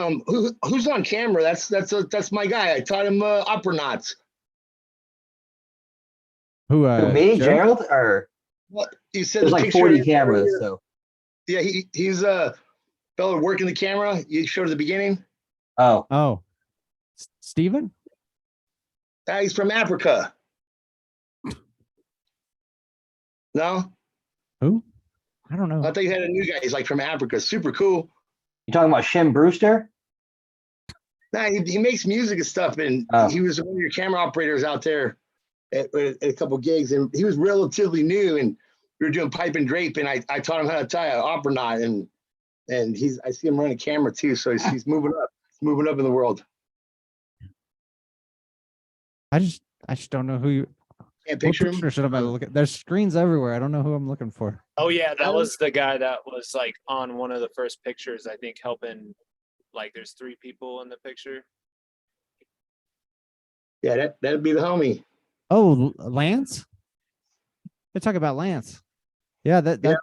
who's on camera? That's my guy. I taught him opera knots. Who, me, Gerald, or what? You said there's like 40 cameras. So yeah, he's a fellow working the camera. You showed at the beginning. Oh, Steven? He's from Africa. No? Who? I don't know. I thought you had a new guy. He's like from Africa. Super cool. You talking about Shim Brewster? Nah, he makes music and stuff, and he was one of your camera operators out there at a couple gigs, and he was relatively new, and we were doing pipe and drape, and I taught him how to tie an opera knot, and I see him running a camera too, so he's moving up. He's moving up in the world. I just don't know who you. Can't picture him. Should I look at? There's screens everywhere. I don't know who I'm looking for. Oh yeah, that was the guy that was like on one of the first pictures, I think, helping. Like there's 3 people in the picture. Yeah, that'd be the homie. Oh, Lance. They talk about Lance. Yeah, that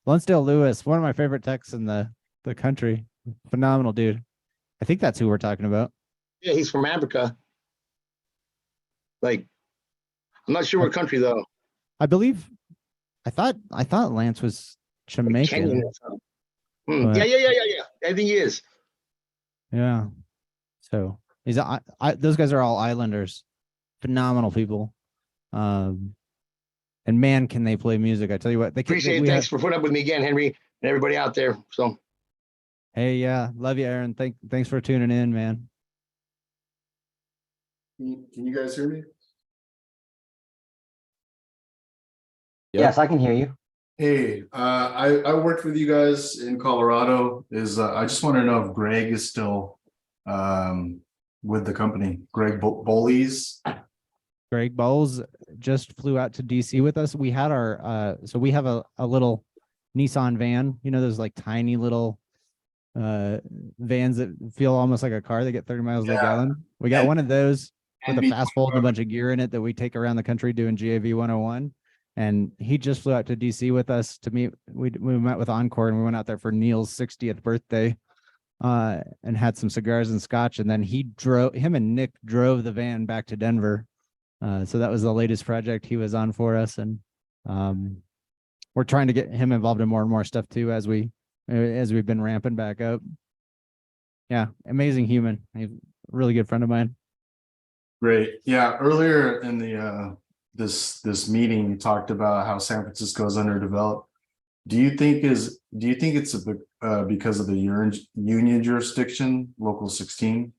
Lonsdale Lewis, one of my favorite techs in the country. Phenomenal dude. I think that's who we're talking about. Yeah, he's from Africa. Like, I'm not sure what country though. I believe I thought Lance was Kenyan Jamaican. or something. Yeah, but- yeah. I think he is. Yeah. So those guys are all islanders, phenomenal people. And man, can they play music? I tell you what, Appreciate it. we Thanks have, for putting up with me again, Henry, and everybody out there. So hey, yeah, love you, Aaron. Thanks for tuning in, man. Can you guys hear me? Yes, I can hear you. Hey, I worked with you guys in Colorado. I just want to know if Greg is still with the company. Greg Bowles. Greg Bowles just flew out to DC with us. We had our so we have a little Nissan van, you know, those like tiny little vans that feel almost like a car. They get 30 miles a gallon. We got one of those with a fast fold and a bunch of gear in it that we take around the country doing GAV 101. And he just flew out to DC with us to meet. We met with Encore and we went out there for Neil's 60th birthday and had some cigars and scotch. And then him and Nick drove the van back to Denver. So that was the latest project he was on for us. And we're trying to get him involved in more and more stuff too as we've been ramping back up. Yeah, amazing human. He's a really good friend of mine. Great. Yeah. Earlier in the this meeting, you talked about how San Francisco is underdeveloped. Do you think it's because of the union jurisdiction, Local 16?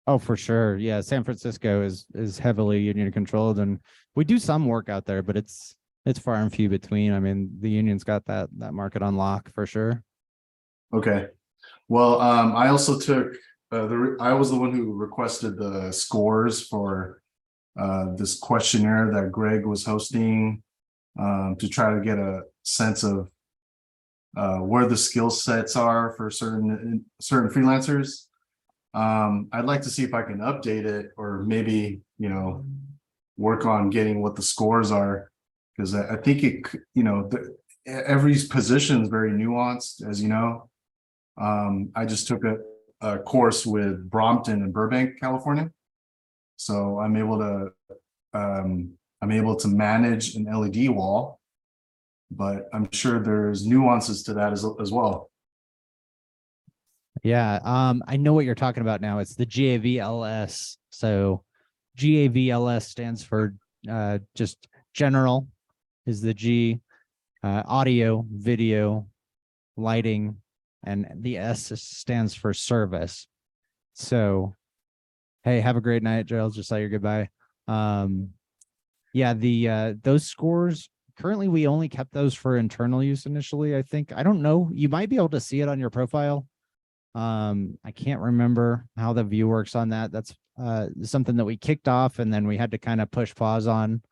Oh, for sure. Yeah, San Francisco is heavily union controlled, and we do some work out there, but it's far and few between. I mean, the union's got that market on lock for sure. Okay. Well, I also took I was the one who requested the scores for this questionnaire that Greg was hosting to try to get a sense of where the skill sets are for certain freelancers. I'd like to see if I can update it or maybe, work on getting what the scores are, because I think every position is very nuanced, as you know. I just took a course with Brompton in Burbank, California. So I'm able to manage an LED wall, but I'm sure there's nuances to that as well. Yeah, I know what you're talking about now. It's the GAVLS. So GAVLS stands for just general is the G, audio, video, lighting, and the S stands for service. So, hey, have a great night, Gerald. Just say your goodbye. Yeah, those scores currently we only kept those for internal use initially. I think I don't know. You might be able to see it on your profile. I can't remember how the view works on that. That's something that we kicked off and then we had to kind of push pause on.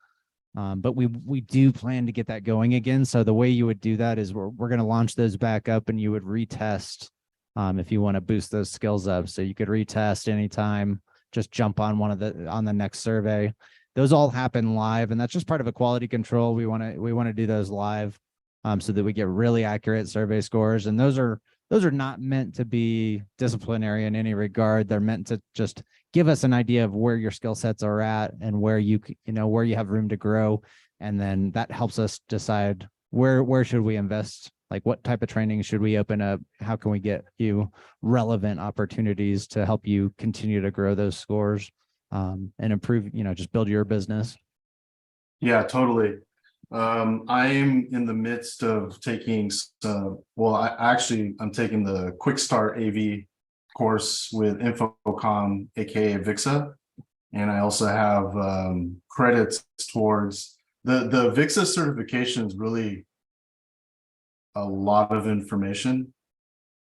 But we do plan to get that going again. So the way you would do that is we're going to launch those back up and you would retest if you want to boost those skills up. So you could retest anytime, just jump on on the next survey. Those all happen live, and that's just part of a quality control. We want to do those live so that we get really accurate survey scores. And those are not meant to be disciplinary in any regard. They're meant to just give us an idea of where your skill sets are at and where where you have room to grow. And then that helps us decide where should we invest? Like what type of training should we open up? How can we get you relevant opportunities to help you continue to grow those scores and improve, just build your business? Yeah, totally. I'm in the midst of taking I'm taking the Quick Start AV course with Infocom, aka VIXA, and I also have credits towards the VIXA certification is really a lot of information,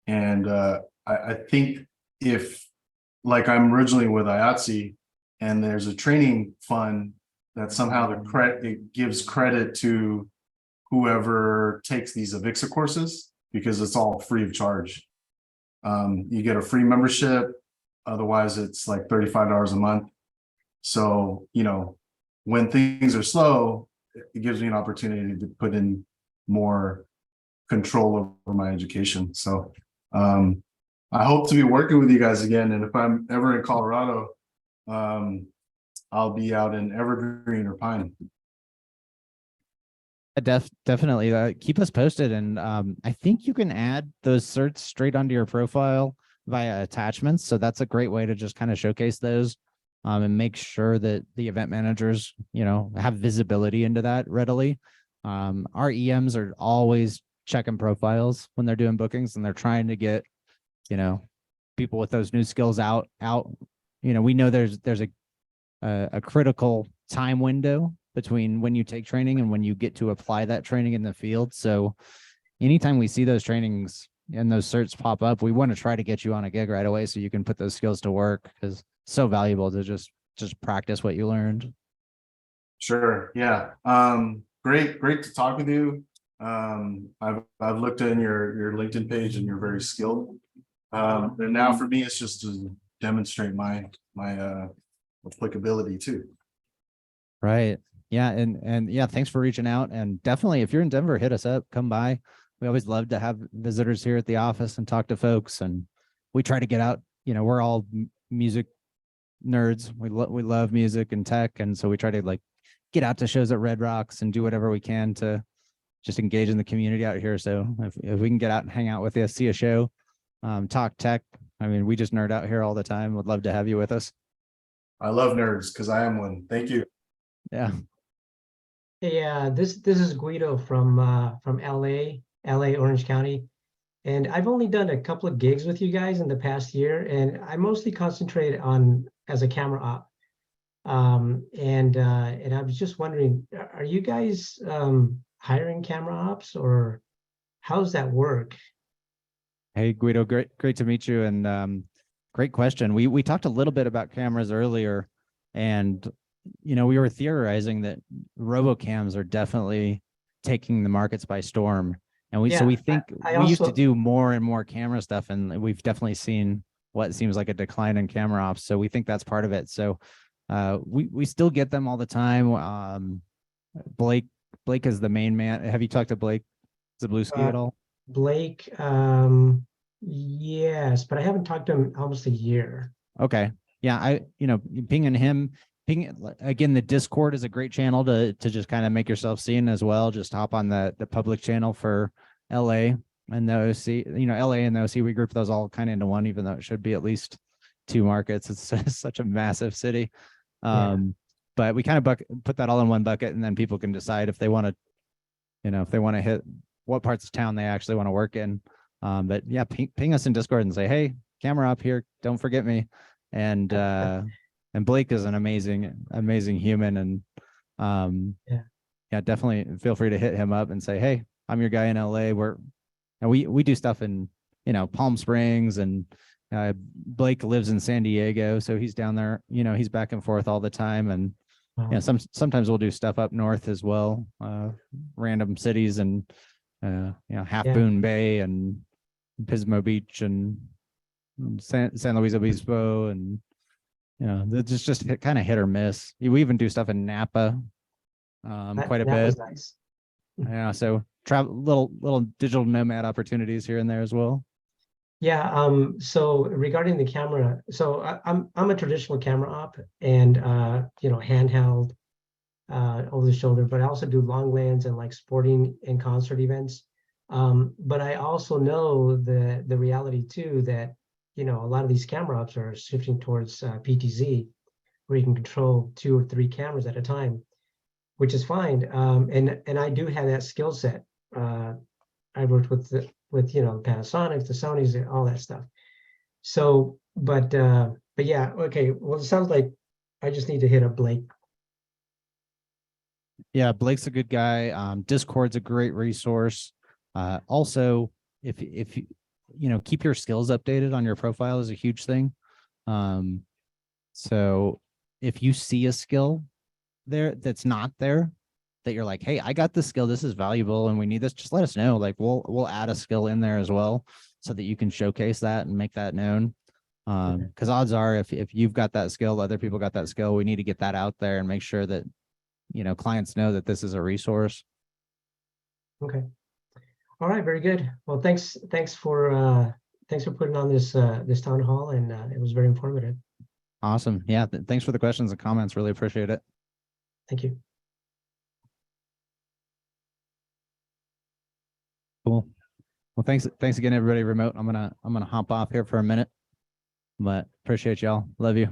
and I think if like I'm originally with IATSE and there's a training fund that somehow it gives credit to whoever takes these AVIXA courses because it's all free of charge. You get a free membership, otherwise it's like $35 a month. So, when things are slow, it gives me an opportunity to put in more control over my education. So I hope to be working with you guys again. And if I'm ever in Colorado, I'll be out in Evergreen or Pine. Definitely. Keep us posted. And I think you can add those certs straight onto your profile via attachments. So that's a great way to just kind of showcase those and make sure that the event managers, have visibility into that readily. Our EMs are always checking profiles when they're doing bookings, and they're trying to get, people with those new skills out. We know there's a critical time window between when you take training and when you get to apply that training in the field. So anytime we see those trainings and those certs pop up, we want to try to get you on a gig right away so you can put those skills to work, because it's so valuable to just practice what you learned. Sure. Yeah. Great to talk with you. I've looked in your LinkedIn page and you're very skilled. And now for me, it's just to demonstrate my applicability too. Right. Yeah. And yeah, thanks for reaching out. And definitely, if you're in Denver, hit us up, come by. We always love to have visitors here at the office and talk to folks. And we try to get out, we're all music nerds. We love music and tech. And so we try to get out to shows at Red Rocks and do whatever we can to just engage in the community out here. So if we can get out and hang out with you, see a show, talk tech. I mean, we just nerd out here all the time. Would love to have you with us. I love nerds because I am one. Thank you. Yeah. Hey, this is Guido from LA, Orange County. And I've only done a couple of gigs with you guys in the past year, and I mostly concentrate on as a camera op. And I was just wondering, are you guys hiring camera ops, or how does that work? Hey, Guido, great to meet you. And great question. We talked a little bit about cameras earlier, and we were theorizing that RoboCams are definitely taking the markets by storm. And we think we used to do more and more camera stuff, and we've definitely seen what seems like a decline in camera ops. So we think that's part of it. So we still get them all the time. Blake is the main man. Have you talked to Blake Zabluski at all? Blake, yes, but I haven't talked to him almost a year. Okay. Yeah, pinging him. Again, the Discord is a great channel to just kind of make yourself seen as well. Just hop on the public channel for LA and the OC. LA and the OC, we group those all kind of into one, even though it should be at least two markets. It's such a massive city. But we kind of put that all in one bucket, and then people can decide if they want to, if they want to hit what parts of town they actually want to work in. But yeah, ping us in Discord and say, hey, camera up here, don't forget me. And Blake is an amazing human. And yeah, definitely feel free to hit him up and say, hey, I'm your guy in LA. We do stuff in, Palm Springs, and Blake lives in San Diego. So he's down there, he's back and forth all the time. And sometimes we'll do stuff up north as well, random cities, and Half Moon Bay and Pismo Beach and San Luis Obispo, and it's just kind of hit or miss. We even do stuff in Napa quite a bit. Nice. Yeah, so travel little digital nomad opportunities here and there as well. Yeah. So regarding the camera, so I'm a traditional camera op, and handheld, over the shoulder, but I also do long lens and like sporting and concert events. But I also know the reality too that a lot of these camera ops are shifting towards PTZ, where you can control 2 or 3 cameras at a time, which is fine. And I do have that skill set. I worked with the Panasonic, the Sonys, all that stuff. So, but yeah, okay. Well, it sounds like I just need to hit up Blake. Yeah, Blake's a good guy. Discord's a great resource. Also, if you keep your skills updated on your profile is a huge thing. So if you see a skill there that's not there, that you're like, hey, I got this skill, this is valuable, and we need this, just let us know. Like we'll add a skill in there as well, so that you can showcase that and make that known. Because odds are, if you've got that skill, other people got that skill, we need to get that out there and make sure that clients know that this is a resource. Okay. All right. Very good. Well, thanks for putting on this town hall, and it was very informative. Awesome. Yeah. Thanks for the questions and comments. Really appreciate it. Thank you. Cool. Well, thanks again, everybody remote. I'm gonna hop off here for a minute, but appreciate y'all. Love you.